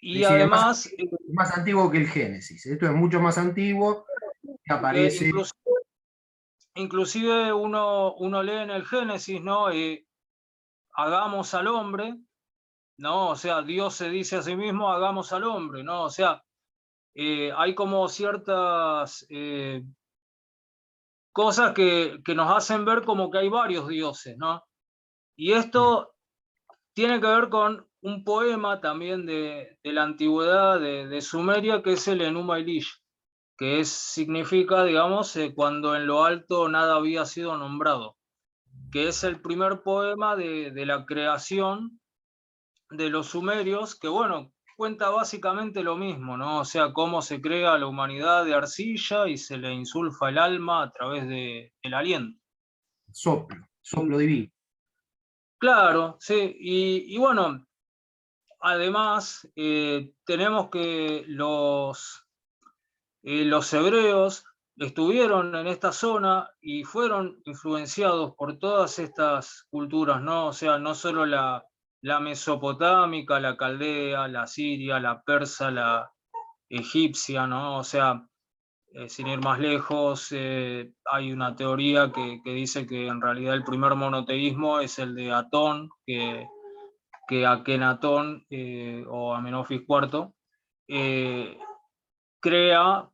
Y Es decir, además, es más antiguo que el Génesis. Esto es mucho más antiguo que aparece. inclusive uno lee en el Génesis, ¿no? Hagamos al hombre, ¿no? O sea, Dios se dice a sí mismo, hagamos al hombre, ¿no? O sea, hay como ciertas cosas que nos hacen ver como que hay varios dioses, ¿no? Y esto tiene que ver con un poema también de la antigüedad de Sumeria, que es el Enuma Elish, que significa, digamos, cuando en lo alto nada había sido nombrado, que es el primer poema de la creación de los sumerios, que bueno, cuenta básicamente lo mismo, ¿no? O sea, cómo se crea la humanidad de arcilla y se le insulfa el alma a través del aliento. Soplo divino. Claro, sí, y bueno, además tenemos que los hebreos estuvieron en esta zona y fueron influenciados por todas estas culturas, ¿no? O sea, no solo la mesopotámica, la caldea, la siria, la persa, la egipcia, ¿no? O sea, sin ir más lejos, hay una teoría que dice que en realidad el primer monoteísmo es el de Atón, que Akenatón o Amenofis IV crea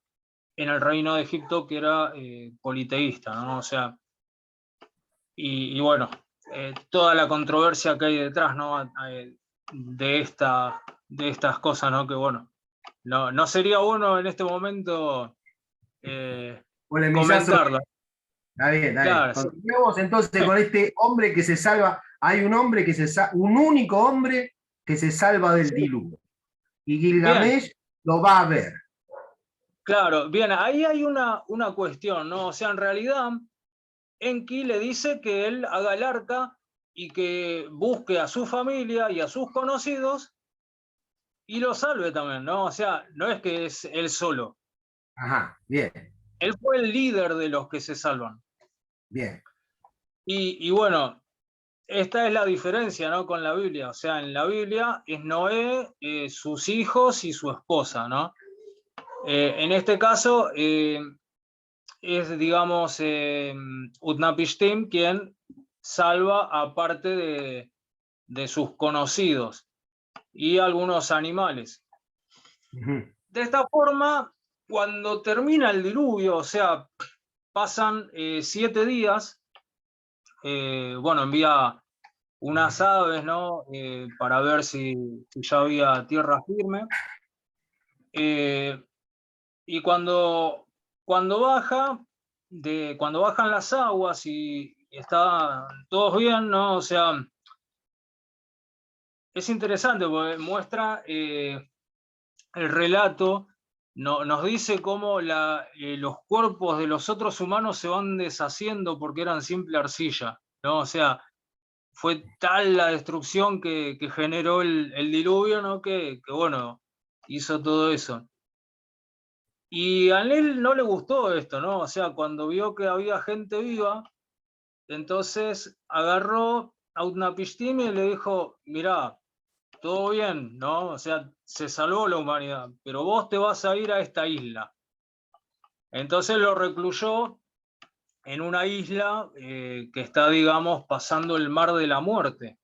en el reino de Egipto, que era politeísta, ¿no? O sea, y bueno, toda la controversia que hay detrás, ¿no? De estas cosas, ¿no? Que bueno, no sería bueno en este momento comentarla. Está bien. Claro, sí. Continuemos entonces con este hombre que se salva. Hay un hombre un único hombre que se salva del diluvio. Y Gilgamesh lo va a ver. Claro, bien, ahí hay una cuestión, ¿no? O sea, en realidad, Enki le dice que él haga el arca y que busque a su familia y a sus conocidos y lo salve también, ¿no? O sea, no es que es él solo. Ajá, bien, Él fue el líder de los que se salvan. bien. Y bueno, esta es la diferencia, ¿no? Con la Biblia. O sea, en la Biblia es Noé, sus hijos y su esposa, ¿no? En este caso es, digamos, Utnapishtim quien salva a parte de sus conocidos y algunos animales. Ujú. De esta forma, cuando termina el diluvio, o sea, pasan 7 días, bueno, envía unas aves, ¿no? Para ver si ya había tierra firme. Y cuando cuando bajan las aguas y están todos bien, ¿no? O sea, es interesante porque muestra el relato, nos dice cómo los cuerpos de los otros humanos se van deshaciendo porque eran simple arcilla, ¿no? O sea, fue tal la destrucción que generó el diluvio, ¿no? Que bueno, hizo todo eso. Y a él no le gustó esto, ¿no? O sea, cuando vio que había gente viva, entonces agarró a Utnapishtim y le dijo, mirá, todo bien, ¿no? O sea, se salvó la humanidad, pero vos te vas a ir a esta isla. Entonces lo recluyó en una isla que está, digamos, pasando el mar de la muerte,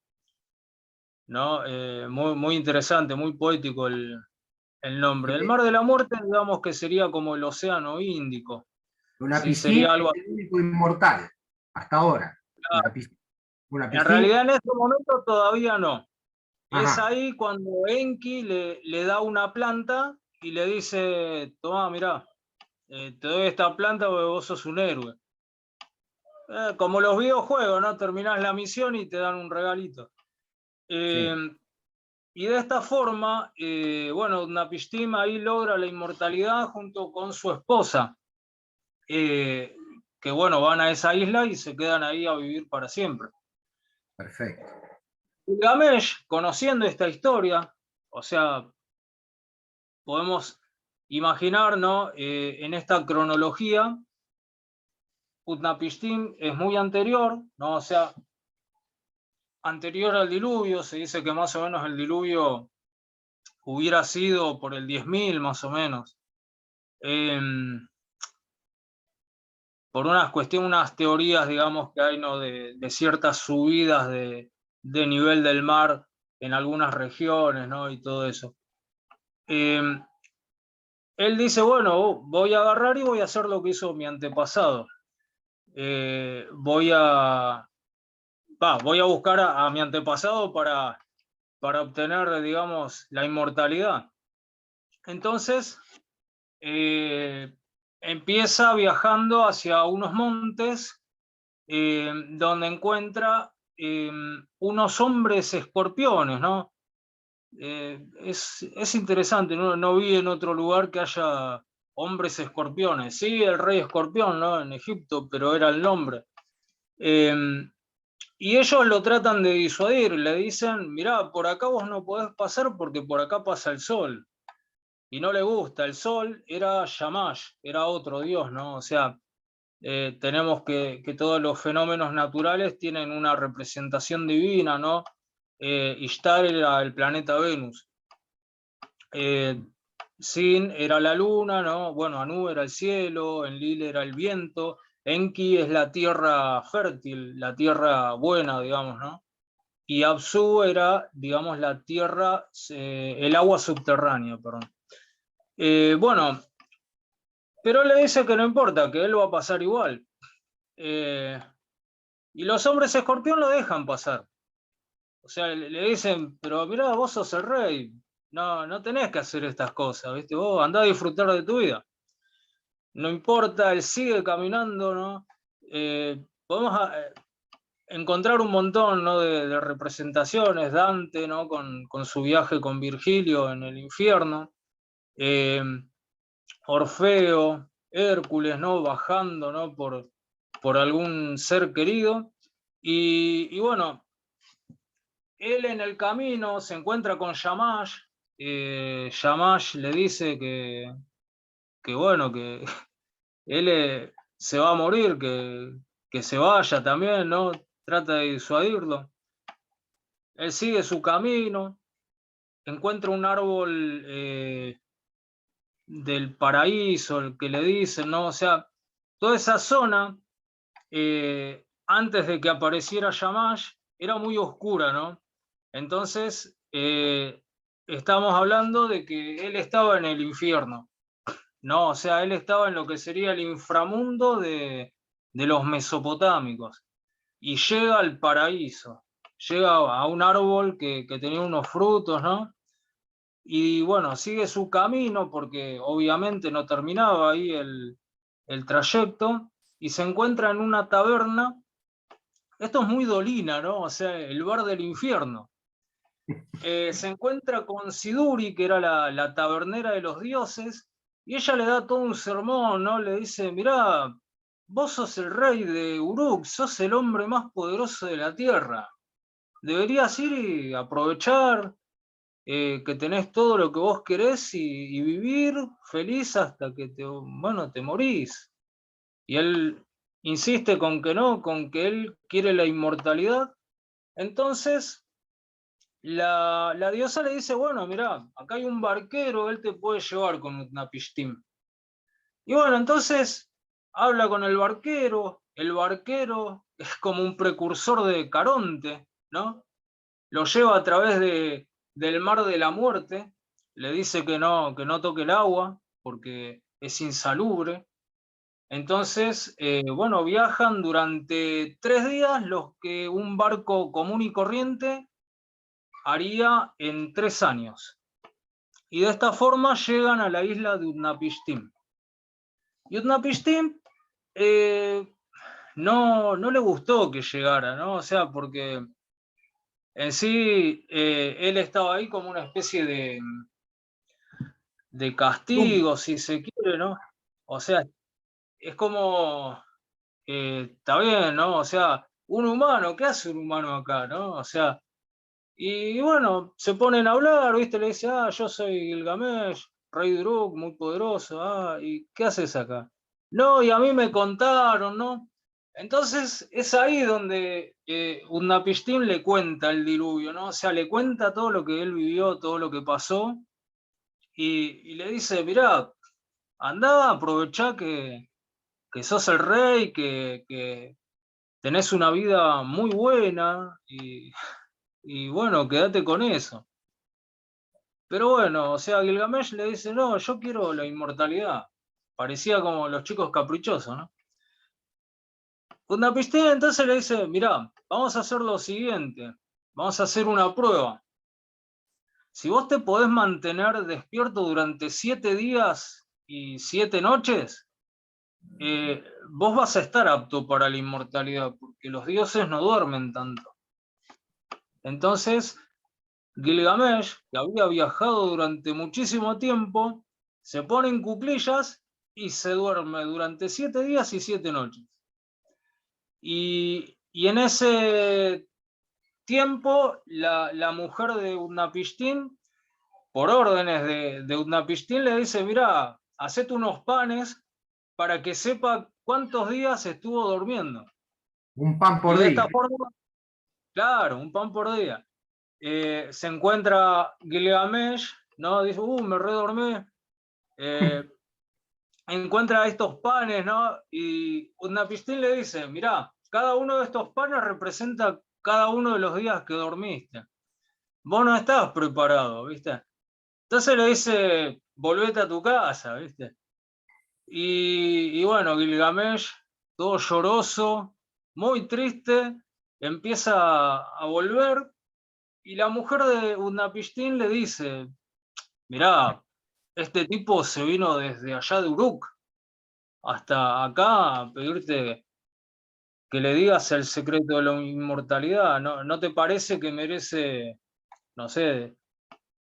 ¿no? Muy, muy interesante, muy poético el nombre. El mar de la muerte, digamos que sería como el océano Índico. Una Sí, piscina sería es algo. el único inmortal, hasta ahora. Ah, Una en piscina. realidad en este momento todavía no. Es Ajá, ahí cuando Enki le da una planta y le dice, toma, mirá, te doy esta planta porque vos sos un héroe. Como los videojuegos, ¿no? Terminás la misión y te dan un regalito. Eh, sí, y de esta forma, bueno, Napishtim ahí logra la inmortalidad junto con su esposa, que bueno, van a esa isla y se quedan ahí a vivir para siempre. perfecto. Gilgamesh, conociendo esta historia, o sea, podemos imaginar, ¿no? En esta cronología, Utnapishtim es muy anterior, ¿no? O sea, anterior al diluvio, se dice que más o menos el diluvio hubiera sido por el 10.000 más o menos. Por unas teorías, digamos, que hay, ¿no? de ciertas subidas de nivel del mar en algunas regiones, ¿no? Y todo eso. Él dice, bueno, voy a agarrar y voy a hacer lo que hizo mi antepasado. Voy a buscar a mi antepasado para obtener, digamos, la inmortalidad. Entonces, empieza viajando hacia unos montes donde encuentra unos hombres escorpiones, ¿no? Es interesante, no vi en otro lugar que haya hombres escorpiones. Sí, el rey escorpión, ¿no? En Egipto, pero era el nombre. Y ellos lo tratan de disuadir, le dicen, mirá, por acá vos no podés pasar porque por acá pasa el sol. Y no le gusta, el sol era Shamash, era otro dios, ¿no? O sea, tenemos que todos los fenómenos naturales tienen una representación divina, ¿no? Ishtar era el planeta Venus. Sin era la luna, ¿no? Bueno, Anu era el cielo, Enlil era el viento, Enki es la tierra fértil, la tierra buena, digamos, ¿no? Y Apsu era, digamos, la tierra, el agua subterránea, perdón. Bueno, pero le dice que no importa, que él va a pasar igual. Y los hombres escorpión lo dejan pasar. O sea, le dicen, pero mirá, vos sos el rey, no tenés que hacer estas cosas, ¿viste? Vos andá a disfrutar de tu vida. No importa, él sigue caminando, ¿no? Podemos encontrar un montón, ¿no? de representaciones, Dante, ¿no? Con su viaje con Virgilio en el infierno. Orfeo, Hércules, ¿no? Bajando, ¿no? Por algún ser querido. Y bueno, él en el camino se encuentra con Shamash. Shamash le dice que bueno, que él se va a morir, que se vaya también, ¿no? Trata de disuadirlo. Él sigue su camino, encuentra un árbol del paraíso, el que le dicen, ¿no? O sea, toda esa zona, antes de que apareciera Shamash, era muy oscura, ¿no? Entonces, estamos hablando de que él estaba en el infierno, ¿no? O sea, él estaba en lo que sería el inframundo de los mesopotámicos, y llega al paraíso, llega a un árbol que tenía unos frutos, ¿no? Y bueno, sigue su camino porque obviamente no terminaba ahí el trayecto, y se encuentra en una taberna. Esto es muy Dolina, ¿no? O sea, el bar del infierno. Se encuentra con Siduri, que era la tabernera de los dioses, y ella le da todo un sermón, ¿no? Le dice, mirá, vos sos el rey de Uruk, sos el hombre más poderoso de la tierra. Deberías ir y aprovechar que tenés todo lo que vos querés y vivir feliz hasta que te morís. Y él insiste con que no, con que él quiere la inmortalidad. Entonces la diosa le dice, bueno, mirá, acá hay un barquero, él te puede llevar con Utnapishtim. Y bueno, entonces habla con el barquero es como un precursor de Caronte, ¿no? Lo lleva a través del mar de la muerte, le dice que no toque el agua porque es insalubre. Entonces, bueno, viajan durante 3 días los que un barco común y corriente haría en 3 años. Y de esta forma llegan a la isla de Utnapishtim. Y Utnapishtim no le gustó que llegara, ¿no? O sea, porque en sí él estaba ahí como una especie de castigo, si se quiere, ¿no? O sea, es como, está bien, ¿no? O sea, un humano, ¿qué hace un humano acá, no? O sea, y bueno, se ponen a hablar, ¿viste? Le dice, yo soy Gilgamesh, rey de Uruk, muy poderoso, ¿y qué haces acá? No, y a mí me contaron, ¿no? Entonces es ahí donde Utnapishtim le cuenta el diluvio, ¿no? O sea, le cuenta todo lo que él vivió, todo lo que pasó, y le dice, mirá, andá, aprovechá que sos el rey, que tenés una vida muy buena, y bueno, quédate con eso. Pero bueno, o sea, Gilgamesh le dice, no, yo quiero la inmortalidad. Parecía como los chicos caprichosos, ¿no? Utnapishtim entonces le dice, mirá, vamos a hacer lo siguiente, vamos a hacer una prueba. Si vos te podés mantener despierto durante 7 días y 7 noches, vos vas a estar apto para la inmortalidad, porque los dioses no duermen tanto. Entonces, Gilgamesh, que había viajado durante muchísimo tiempo, se pone en cuclillas y se duerme durante 7 días y 7 noches. Y en ese tiempo, la mujer de Utnapishtim, por órdenes de Utnapishtim, le dice, mirá, hacete unos panes para que sepa cuántos días estuvo durmiendo. Un pan por Y de día. esta forma, claro, un pan por día. Se encuentra Gilgamesh, ¿no? Dice, me redormí. Encuentra estos panes, ¿no? Y Utnapishtim le dice, mirá, cada uno de estos panes representa cada uno de los días que dormiste. Vos no estabas preparado, ¿viste? Entonces le dice, volvete a tu casa, ¿viste? Y bueno, Gilgamesh, todo lloroso, muy triste, empieza a volver, y la mujer de Utnapishtim le dice, mirá, este tipo se vino desde allá de Uruk hasta acá a pedirte que le digas el secreto de la inmortalidad. ¿No te parece que merece, no sé,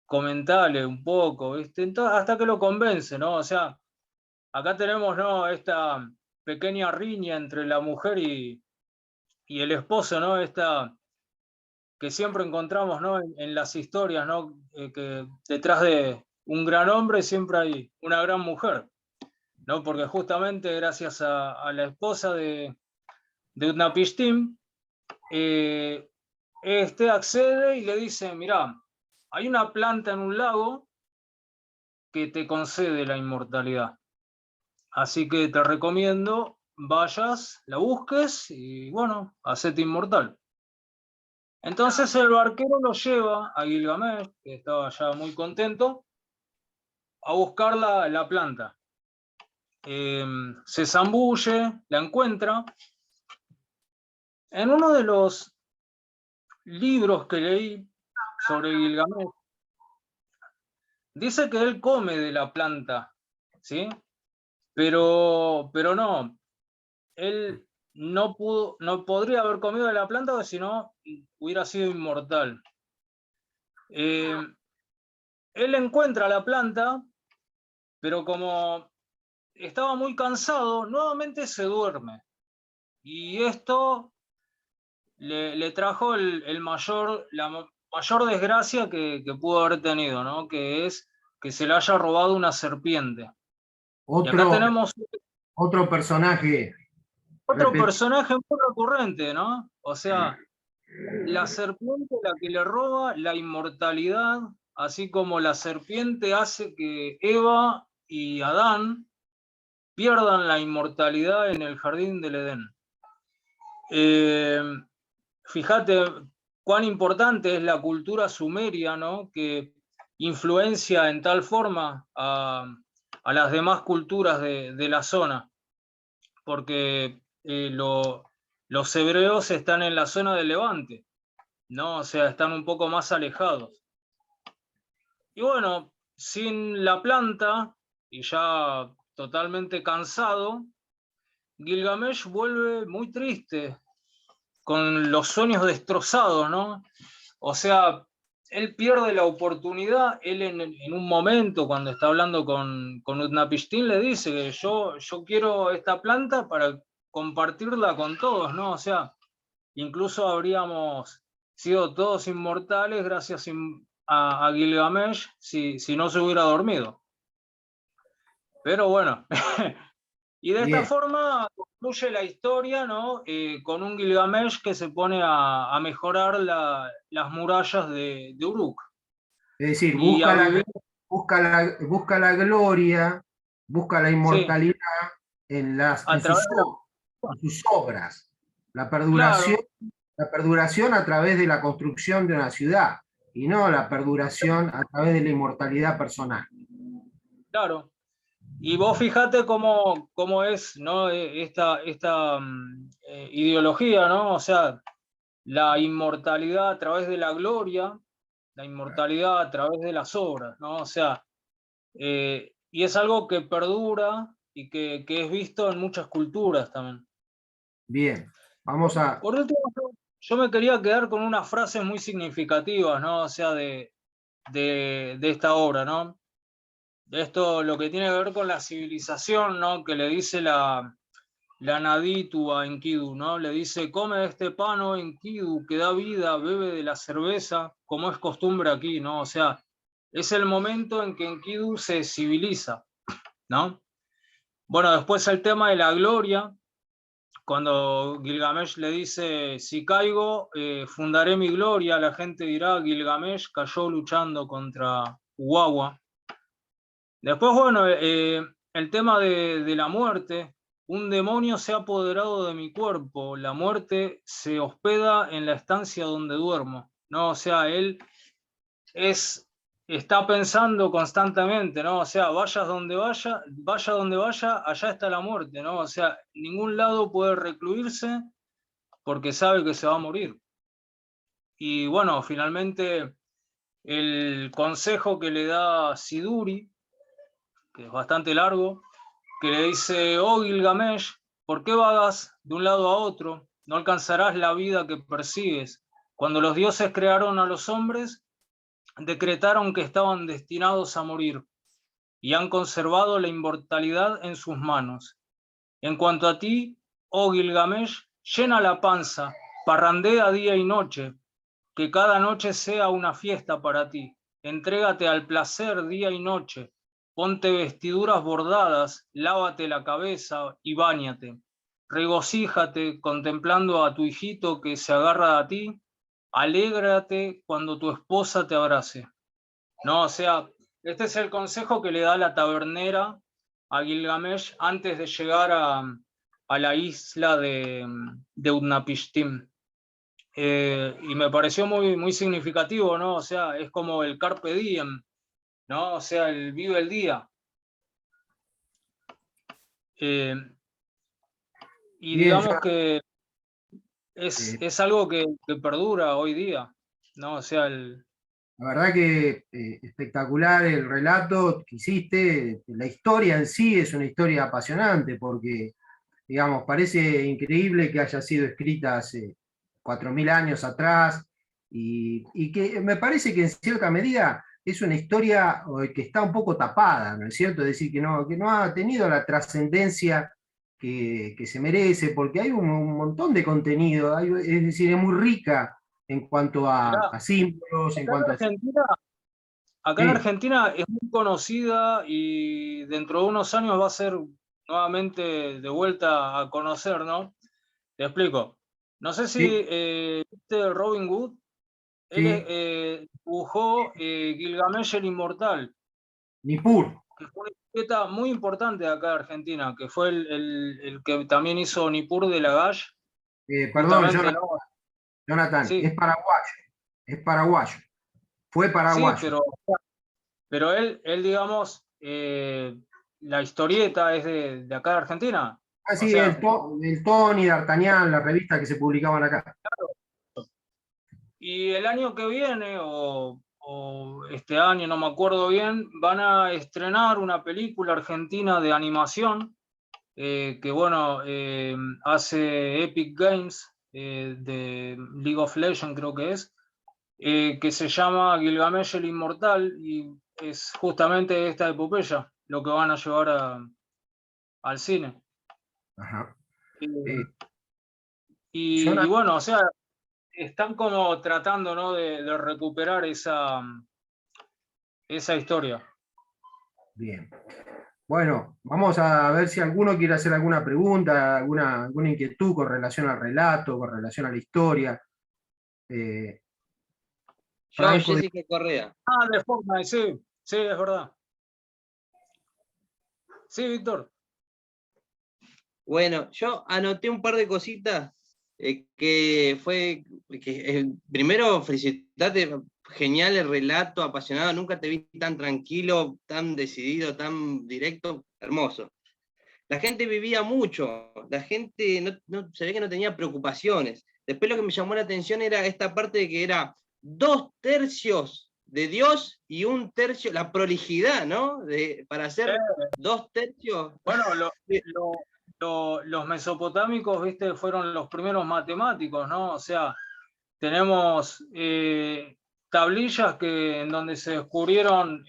comentarle un poco, ¿viste? Entonces, hasta que lo convence, ¿no? O sea, acá tenemos, ¿no?, esta pequeña riña entre la mujer y el esposo, ¿no? Esta que siempre encontramos, ¿no?, en las historias, ¿no? Que detrás de un gran hombre siempre hay una gran mujer, ¿no? Porque justamente gracias a la esposa de Utnapishtim, este accede y le dice, mirá, hay una planta en un lago que te concede la inmortalidad. Así que te recomiendo vayas, la busques y bueno, hacete inmortal. Entonces el barquero lo lleva a Gilgamesh, que estaba ya muy contento, a buscar la planta. Se zambulle, la encuentra. En uno de los libros que leí sobre Gilgamesh, dice que él come de la planta, ¿sí? Pero no, él no podría haber comido de la planta, porque si no hubiera sido inmortal. Él encuentra la planta, pero como estaba muy cansado, nuevamente se duerme. Y esto le trajo la mayor desgracia que pudo haber tenido, ¿no? Que es que se le haya robado una serpiente. Y acá tenemos Otro personaje. otro personaje muy recurrente, ¿no? O sea, la serpiente la que le roba la inmortalidad, así como la serpiente hace que Eva y Adán pierdan la inmortalidad en el jardín del Edén. Fíjate cuán importante es la cultura sumeria, ¿no? Que influencia en tal forma a las demás culturas de la zona, porque los hebreos están en la zona de Levante, ¿no? O sea, están un poco más alejados. Y bueno, sin la planta, y ya totalmente cansado, Gilgamesh vuelve muy triste, con los sueños destrozados, ¿no? O sea, él pierde la oportunidad, él en un momento, cuando está hablando con Utnapishtim, le dice que yo quiero esta planta para compartirla con todos, ¿no? O sea, incluso habríamos sido todos inmortales gracias a Gilgamesh si no se hubiera dormido. Pero bueno, y de esta forma concluye la historia, ¿no? Con un Gilgamesh que se pone a mejorar las murallas de Uruk. Es decir, Y busca la gloria, busca la inmortalidad, sí, en sus obras. La perduración, claro, la perduración a través de la construcción de una ciudad, y no la perduración a través de la inmortalidad personal. Claro. Y vos fijate cómo es, ¿no?, esta ideología, ¿no? O sea, la inmortalidad a través de la gloria, la inmortalidad a través de las obras, ¿no? O sea, y es algo que perdura y que es visto en muchas culturas también. Bien, vamos a... Por último, yo me quería quedar con unas frases muy significativas, ¿no? O sea, de esta obra, ¿no? Esto, lo que tiene que ver con la civilización, ¿no? Que le dice la Naditu a Enkidu, ¿no? Le dice, come este pan, oh Enkidu, que da vida, bebe de la cerveza, como es costumbre aquí, ¿no? O sea, es el momento en que Enkidu se civiliza, ¿no? Bueno, después el tema de la gloria, cuando Gilgamesh le dice, si caigo, fundaré mi gloria, la gente dirá, Gilgamesh cayó luchando contra Uwawa. Después, bueno, el tema de la muerte. Un demonio se ha apoderado de mi cuerpo, la muerte se hospeda en la estancia donde duermo, ¿no? O sea, él está pensando constantemente, ¿no? O sea, vaya donde vaya, allá está la muerte, ¿no? O sea, ningún lado puede recluirse porque sabe que se va a morir. Y bueno, finalmente el consejo que le da Siduri, que es bastante largo, que le dice, oh Gilgamesh, ¿por qué vagas de un lado a otro? No alcanzarás la vida que persigues. Cuando los dioses crearon a los hombres, decretaron que estaban destinados a morir. y han conservado la inmortalidad en sus manos. En cuanto a ti, oh Gilgamesh, llena la panza, parrandea día y noche, que cada noche sea una fiesta para ti. Entrégate al placer día y noche, ponte vestiduras bordadas, lávate la cabeza y báñate. Regocíjate contemplando a tu hijito que se agarra a ti, alégrate cuando tu esposa te abrace. No, o sea, este es el consejo que le da la tabernera a Gilgamesh antes de llegar a la isla de Utnapishtim. Y me pareció muy, muy significativo, ¿no? O sea, es como el carpe diem, ¿no? O sea, el vive el día. Y Bien, digamos que es algo que perdura hoy día, ¿no? O sea, la verdad que espectacular el relato que hiciste. La historia en sí es una historia apasionante porque, digamos, parece increíble que haya sido escrita hace 4000 años atrás y que me parece que en cierta medida es una historia que está un poco tapada, ¿no es cierto? Es decir, que no ha tenido la trascendencia que se merece, porque hay un montón de contenido, es decir, es muy rica en cuanto mirá, a símbolos, en acá en cuanto a... Argentina, acá en Sí, Argentina es muy conocida y dentro de unos años va a ser nuevamente de vuelta a conocer, ¿no? Te explico. No sé si sí, viste Robin Hood, él sí, dibujó Gilgamesh el Inmortal, Nippur. que fue una historieta muy importante de acá de Argentina, que fue el que también hizo Nippur de Lagash, Perdón, justamente, ¿no? Jonathan, Sí, es paraguayo, fue sí, paraguayo. pero él digamos, la historieta es de acá de Argentina. Ah, O sí, sea, el Tony, D'Artagnan, la revista que se publicaban acá. y el año que viene, o este año, no me acuerdo bien, van a estrenar una película argentina de animación que, bueno, hace Epic Games de League of Legends, creo que se llama Gilgamesh el Inmortal, y es justamente esta epopeya lo que van a llevar al cine. Ajá. Eh, Eh, y Jonathan, bueno, o sea, están como tratando, ¿no? de recuperar esa historia. bien. Bueno, vamos a ver si alguno quiere hacer alguna pregunta, alguna inquietud con relación al relato, con relación a la historia. Eh, Yo, Franco, Jessica Correa. Ah, de Fortnite, sí, sí, es verdad. Sí, Víctor. Bueno, yo anoté un par de cositas primero felicitarte, genial el relato, apasionado, nunca te vi tan tranquilo, tan decidido, tan directo, hermoso. La gente vivía mucho, la gente se ve que no tenía preocupaciones. Después lo que me llamó la atención era esta parte de que era 2/3 de Dios y 1/3, la prolijidad, ¿no? Para hacer Eh, 2/3. bueno, los mesopotámicos, viste, fueron los primeros matemáticos, ¿no? O sea, tenemos tablillas en donde se descubrieron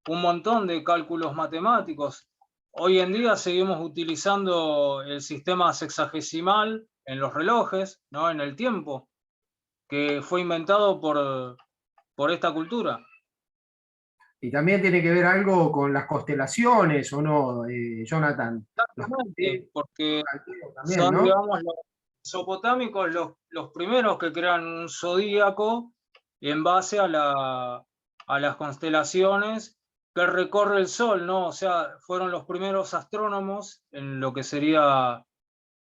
un montón de cálculos matemáticos. Hoy en día seguimos utilizando el sistema sexagesimal en los relojes, ¿no? En el tiempo, que fue inventado por esta cultura. y también tiene que ver algo con las constelaciones, ¿o no, Jonathan? Los Exactamente, porque caldeos también, son, ¿no? digamos, los mesopotámicos los primeros que crean un zodíaco en base a las constelaciones que recorre el Sol, ¿no? O sea, fueron los primeros astrónomos en lo que sería,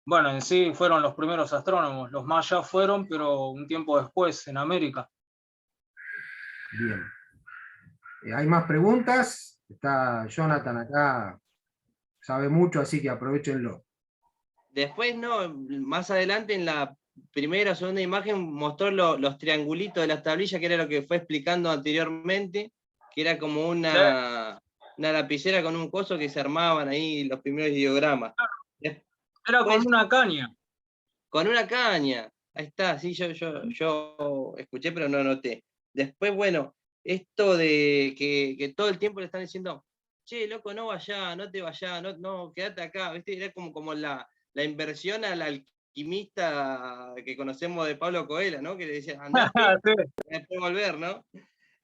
bueno, en sí fueron los primeros astrónomos. Los mayas fueron, pero un tiempo después, en América. Bien. ¿Hay más preguntas? Está Jonathan acá, sabe mucho, así que aprovechenlo. Después, no, más adelante en la primera o segunda imagen mostró los triangulitos de las tablillas, que era lo que fue explicando anteriormente, que era como una lapicera con un coso que se armaban ahí los primeros ideogramas. Era Después, como una caña. con una caña, ahí está, sí, yo escuché, pero no anoté. Después, bueno, esto de que todo el tiempo le están diciendo, che, loco, no vayas, no te vayas, no, quédate acá, ¿viste? Era como la inversión al alquimista que conocemos de Pablo Coelho, ¿no? Que le decía, andate, después volver, ¿no?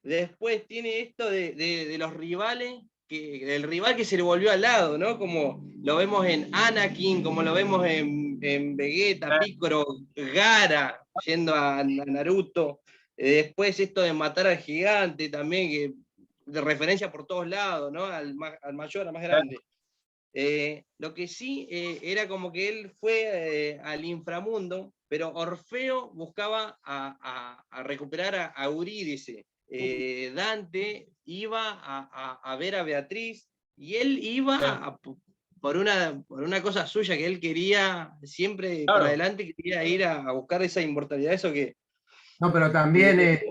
Después tiene esto de los rivales, del rival que se le volvió al lado, ¿no? Como lo vemos en Anakin, como lo vemos en Vegeta, Piccolo, Gaara, yendo a Naruto. Después esto de matar al gigante también, que de referencia por todos lados, ¿no? Al mayor, al más grande. Lo que sí era como que él fue al inframundo, pero Orfeo buscaba a recuperar a Eurídice. Dante iba a ver a Beatriz y él iba por una cosa suya que él quería siempre para adelante, quería ir a buscar esa inmortalidad, eso que... No, pero también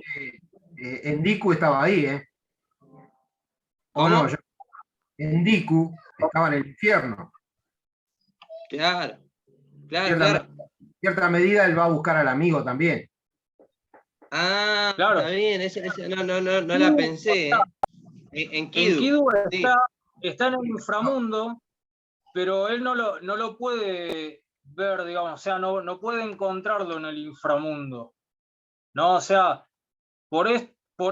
Endiku estaba ahí, ¿eh? ¿O no? Endiku estaba en el infierno. Claro. En cierta medida él va a buscar al amigo también. Ah, claro. Está bien, no la pensé. Enkidu está en el inframundo, pero él no lo puede ver, digamos, o sea, no puede encontrarlo en el inframundo. ¿No? O sea, por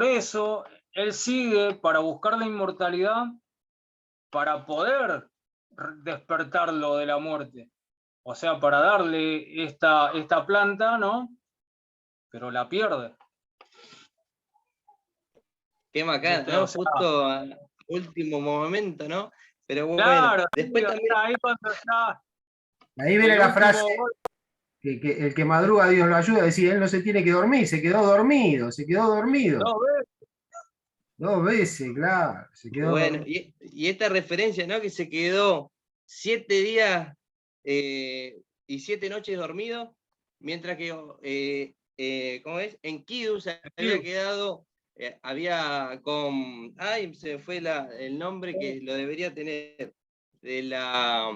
eso él sigue para buscar la inmortalidad, para poder despertarlo de la muerte. O sea, para darle esta planta, ¿no? Pero la pierde. Qué macana, ¿no? O sea, justo al último momento, ¿no? Pero bueno, claro, después sí, también... Ahí viene la frase, que el que madruga Dios lo ayuda, decir, él no se tiene que dormir, se quedó dormido. 2 veces, claro. Se quedó bueno, y esta referencia, ¿no? Que se quedó 7 días y 7 noches dormido, mientras que, ¿cómo es? Enkidu se había quedado, había con, ay, se fue el nombre que lo debería tener, de la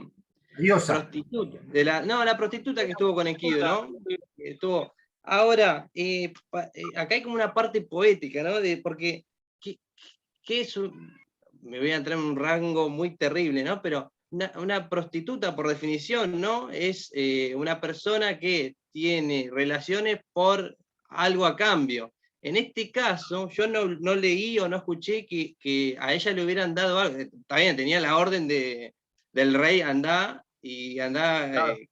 diosa. Prostituta, la prostituta que estuvo con Enkidu, ¿no? Estuvo. Ahora, acá hay como una parte poética, ¿no? Porque ¿qué es me voy a entrar en un rango muy terrible, ¿no? Pero una prostituta, por definición, ¿no? Es una persona que tiene relaciones por algo a cambio. En este caso, yo no leí o no escuché que a ella le hubieran dado algo. Está bien, tenía la orden del rey, andá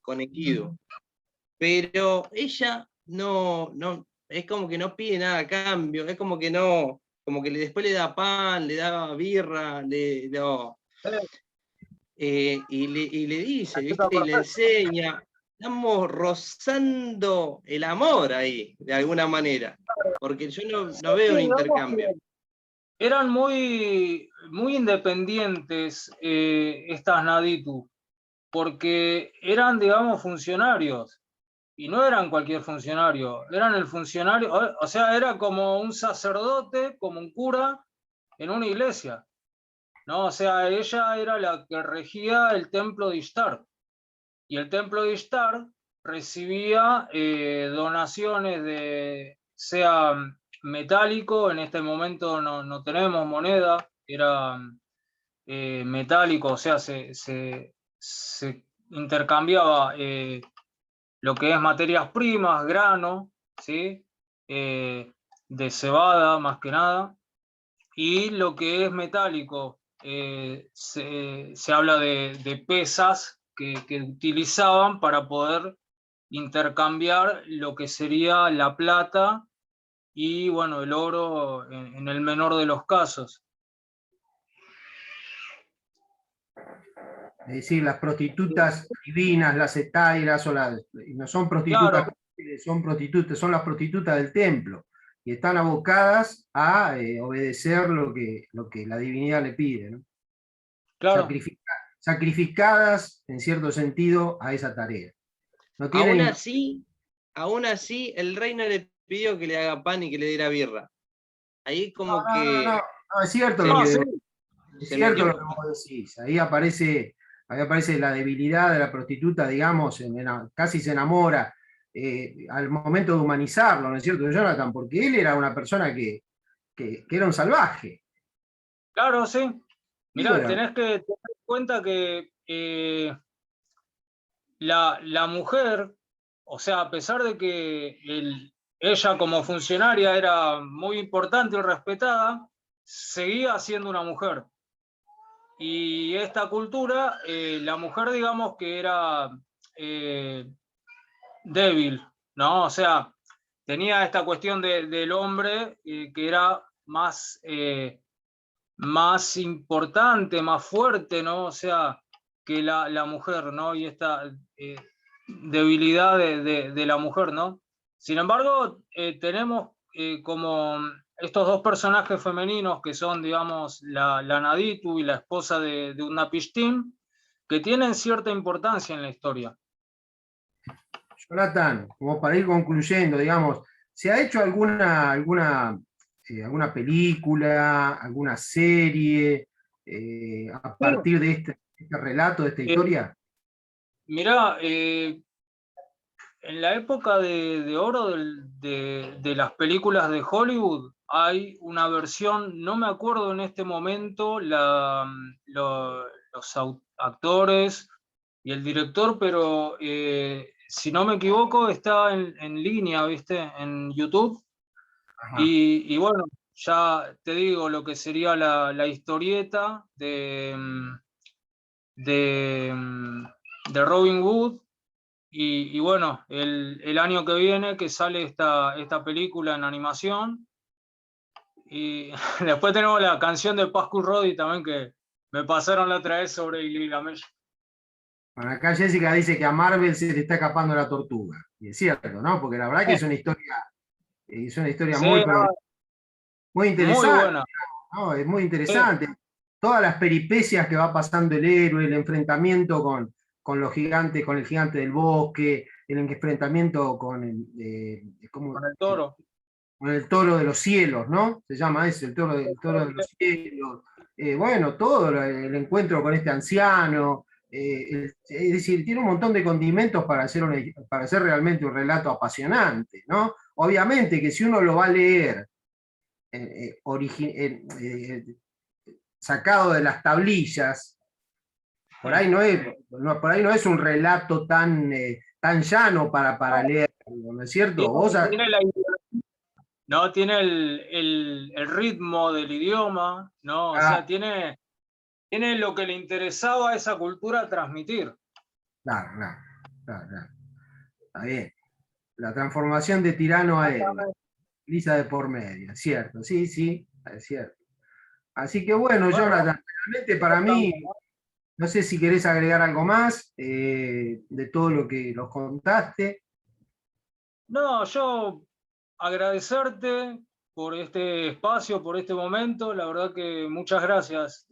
con Enkidu. Pero ella no, es como que no pide nada a cambio, es como que no, como que después le da pan, le da birra, y le dice, ¿viste? Y le enseña. Estamos rozando el amor ahí, de alguna manera, porque yo no veo un intercambio. Eran muy independientes estas Naditu, porque eran, digamos, funcionarios, y no eran cualquier funcionario, eran el funcionario, o sea, era como un sacerdote, como un cura en una iglesia, ¿no? O sea, ella era la que regía el templo de Ishtar, y el templo de Ishtar recibía donaciones de, sea metálico, en este momento no tenemos moneda, era metálico, o sea, se intercambiaba lo que es materias primas, grano, ¿sí? De cebada más que nada, y lo que es metálico, se habla de pesas que utilizaban para poder intercambiar lo que sería la plata y, bueno, el oro en el menor de los casos. Es decir, las prostitutas divinas, las etairas, no son prostitutas, claro, son las prostitutas del templo, y están abocadas a obedecer lo que la divinidad le pide, ¿no? Claro. Sacrificadas, en cierto sentido, a esa tarea. No aún así, el rey no le pidió que le haga pan y que le diera birra. Ahí como que... No, es cierto lo que vos decís. Ahí aparece la debilidad de la prostituta, digamos, casi se enamora al momento de humanizarlo, ¿no es cierto, Jonathan? Porque él era una persona que era un salvaje. Claro, sí. Mirá, tenés que tener en cuenta que la mujer, o sea, a pesar de que ella como funcionaria era muy importante y respetada, seguía siendo una mujer. Y esta cultura, la mujer, digamos que era débil, ¿no? O sea, tenía esta cuestión del hombre que era más importante, más fuerte, ¿no? O sea, que la mujer, ¿no? Y esta debilidad de la mujer, ¿no? Sin embargo, tenemos como estos dos personajes femeninos que son, digamos, la Naditu y la esposa de Utnapishtim, que tienen cierta importancia en la historia. Jonathan, como para ir concluyendo, digamos, ¿se ha hecho alguna película, alguna serie a partir de este relato, de esta historia? Mirá, en la época de oro de las películas de Hollywood hay una versión, no me acuerdo en este momento los actores y el director, pero si no me equivoco está en línea, ¿viste? En YouTube. Y bueno, ya te digo lo que sería la historieta de Robin Hood. Y bueno, el año que viene que sale esta película en animación. Y después tenemos la canción de Pascu Rodi también que me pasaron la otra vez sobre Gilgamesh. Bueno, acá Jessica dice que a Marvel se le está escapando la tortuga. Y es cierto, ¿no? Porque la verdad que es una historia Sí, muy, no, muy muy interesante, buena. ¿no? Es muy Sí, interesante. Todas las peripecias que va pasando el héroe, el enfrentamiento con los gigantes, con el gigante del bosque, el enfrentamiento con con el toro. con el toro de los cielos, ¿no? Se llama eso, el toro de los cielos. Bueno, todo el encuentro con este anciano. Es decir, tiene un montón de condimentos para hacer realmente un relato apasionante, ¿no? Obviamente que si uno lo va a leer sacado de las tablillas, por ahí no es un relato tan llano para leer, ¿no es cierto? Tiene el ritmo del idioma, ¿no? O sea, tiene lo que le interesaba a esa cultura transmitir. Claro. Está bien. La transformación de tirano a héroe. Lisa de por medio, cierto, sí, es cierto. Así que bueno, Jonathan, realmente para mí, no sé si querés agregar algo más de todo lo que nos contaste. No, yo agradecerte por este espacio, por este momento, la verdad que muchas gracias.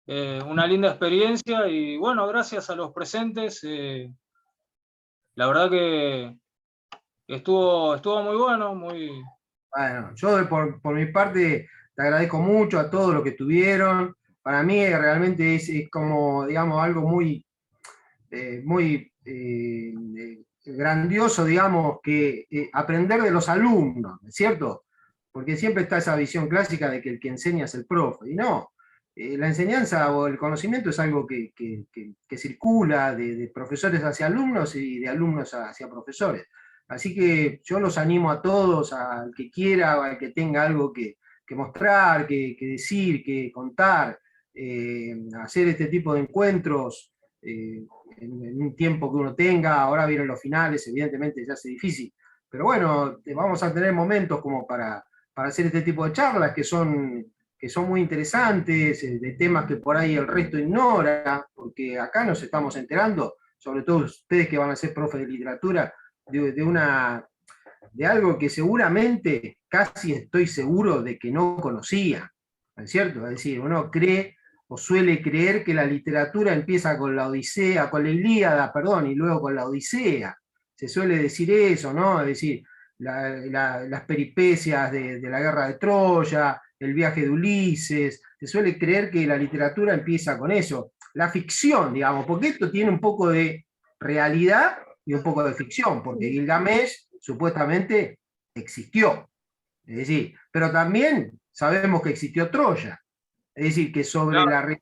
Una linda experiencia y bueno, gracias a los presentes. La verdad que estuvo muy bueno, muy... Bueno, yo por mi parte te agradezco mucho a todos los que estuvieron. Para mí realmente es como, digamos, algo muy grandioso, digamos, que aprender de los alumnos, ¿es cierto? Porque siempre está esa visión clásica de que el que enseña es el profe, y no. La enseñanza o el conocimiento es algo que circula de profesores hacia alumnos y de alumnos hacia profesores. Así que yo los animo a todos, al que quiera, al que tenga algo que mostrar, que decir, que contar, hacer este tipo de encuentros en un tiempo que uno tenga. Ahora vienen los finales, evidentemente ya hace difícil, pero bueno, vamos a tener momentos como para hacer este tipo de charlas que son muy interesantes, de temas que por ahí el resto ignora, porque acá nos estamos enterando, sobre todo ustedes que van a ser profes de literatura, de algo que seguramente, casi estoy seguro de que no conocía, ¿no es cierto? Es decir, uno cree o suele creer que la literatura empieza con la Odisea, con la Ilíada, perdón, y luego con la Odisea. Se suele decir eso, ¿no? Es decir, las peripecias de la guerra de Troya, el viaje de Ulises. Se suele creer que la literatura empieza con eso. La ficción, digamos, porque esto tiene un poco de realidad y un poco de ficción, porque Gilgamesh supuestamente existió. Es decir, pero también sabemos que existió Troya. Es decir, que Claro.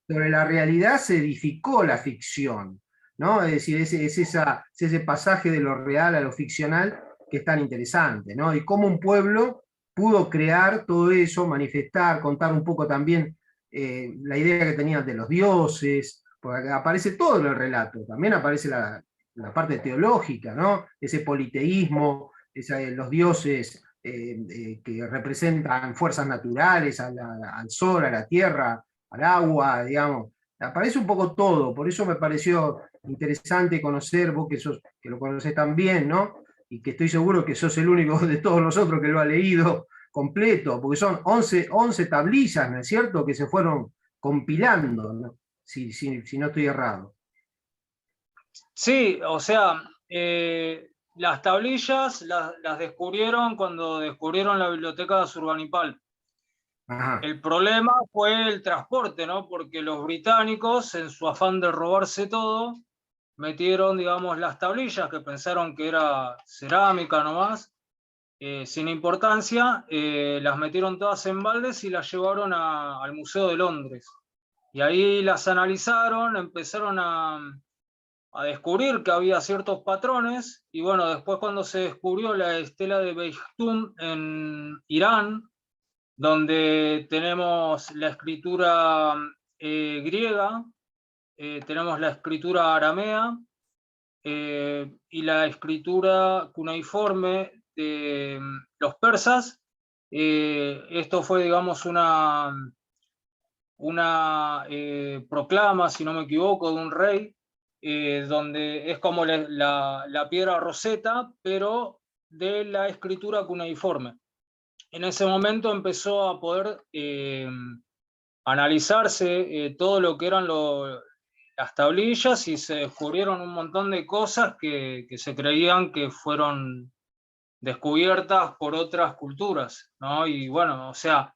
sobre la realidad se edificó la ficción, ¿no? Es decir, es ese pasaje de lo real a lo ficcional que es tan interesante, ¿no? Y cómo un pueblo pudo crear todo eso, manifestar, contar un poco también la idea que tenían de los dioses, porque aparece todo en el relato, también aparece la parte teológica, ¿no? Ese politeísmo, los dioses que representan fuerzas naturales, al sol, a la tierra, al agua, digamos. Aparece un poco todo, por eso me pareció interesante conocer, vos que lo conocés tan bien, ¿no? Y que estoy seguro que sos el único de todos nosotros que lo ha leído completo, porque son 11 tablillas, ¿no es cierto?, que se fueron compilando, ¿no? Si no estoy errado. Sí, o sea, las tablillas las descubrieron cuando descubrieron la biblioteca de Asurbanipal. Ajá, El problema fue el transporte, ¿no? Porque los británicos, en su afán de robarse todo, metieron, digamos, las tablillas que pensaron que era cerámica nomás, sin importancia, las metieron todas en baldes y las llevaron al Museo de Londres. Y ahí las analizaron, empezaron a descubrir que había ciertos patrones, y bueno, después cuando se descubrió la estela de Beijtung en Irán, donde tenemos la escritura griega, tenemos la escritura aramea y la escritura cuneiforme de los persas. Esto fue, digamos, una proclama, si no me equivoco, de un rey, donde es como la piedra roseta, pero de la escritura cuneiforme. En ese momento empezó a poder analizarse todo lo que eran las tablillas y se descubrieron un montón de cosas que se creían que fueron descubiertas por otras culturas, ¿no? Y bueno, o sea,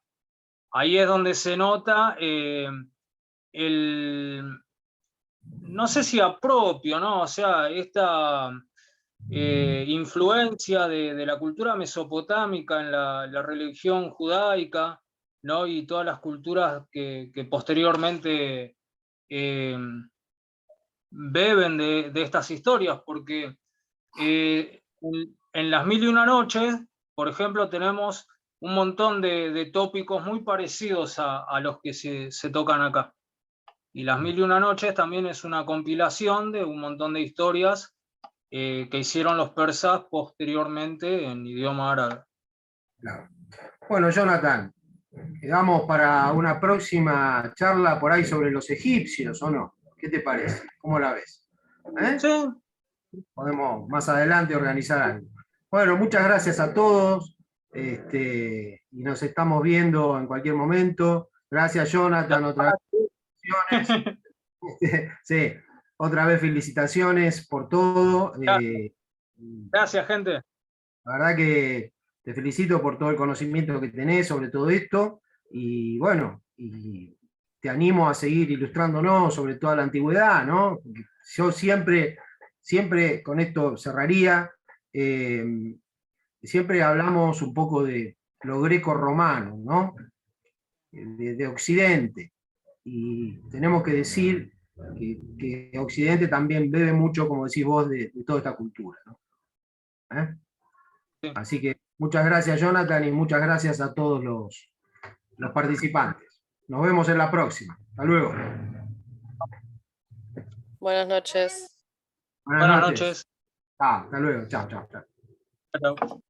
ahí es donde se nota el, no sé si apropio, ¿no? O sea, esta influencia de la cultura mesopotámica en la religión judaica, ¿no? Y todas las culturas que posteriormente eh, beben de estas historias, porque en las Mil y una Noches, por ejemplo, tenemos un montón de tópicos muy parecidos a los que se tocan acá. Y las Mil y una Noches también es una compilación de un montón de historias que hicieron los persas posteriormente en idioma árabe. claro. Bueno, Jonathan, quedamos para una próxima charla por ahí sobre los egipcios, ¿o no? ¿Qué te parece? ¿Cómo la ves? ¿Eh? Sí, Podemos más adelante organizar algo. Bueno, muchas gracias a todos y nos estamos viendo en cualquier momento. Gracias, Jonathan, otra vez felicitaciones. Sí, otra vez felicitaciones por todo. gracias, gente. La verdad que te felicito por todo el conocimiento que tenés sobre todo esto y bueno, y te animo a seguir ilustrándonos sobre toda la antigüedad, ¿no? Yo siempre con esto cerraría, siempre hablamos un poco de lo greco-romano, ¿no? De Occidente. Y tenemos que decir que Occidente también bebe mucho, como decís vos, de toda esta cultura, ¿no? ¿Eh? Sí. Así que muchas gracias, Jonathan, y muchas gracias a todos los participantes. Nos vemos en la próxima. Hasta luego. Buenas noches. Buenas Buenas noches. noches. Hasta luego. Chao, chao, chao. Chao.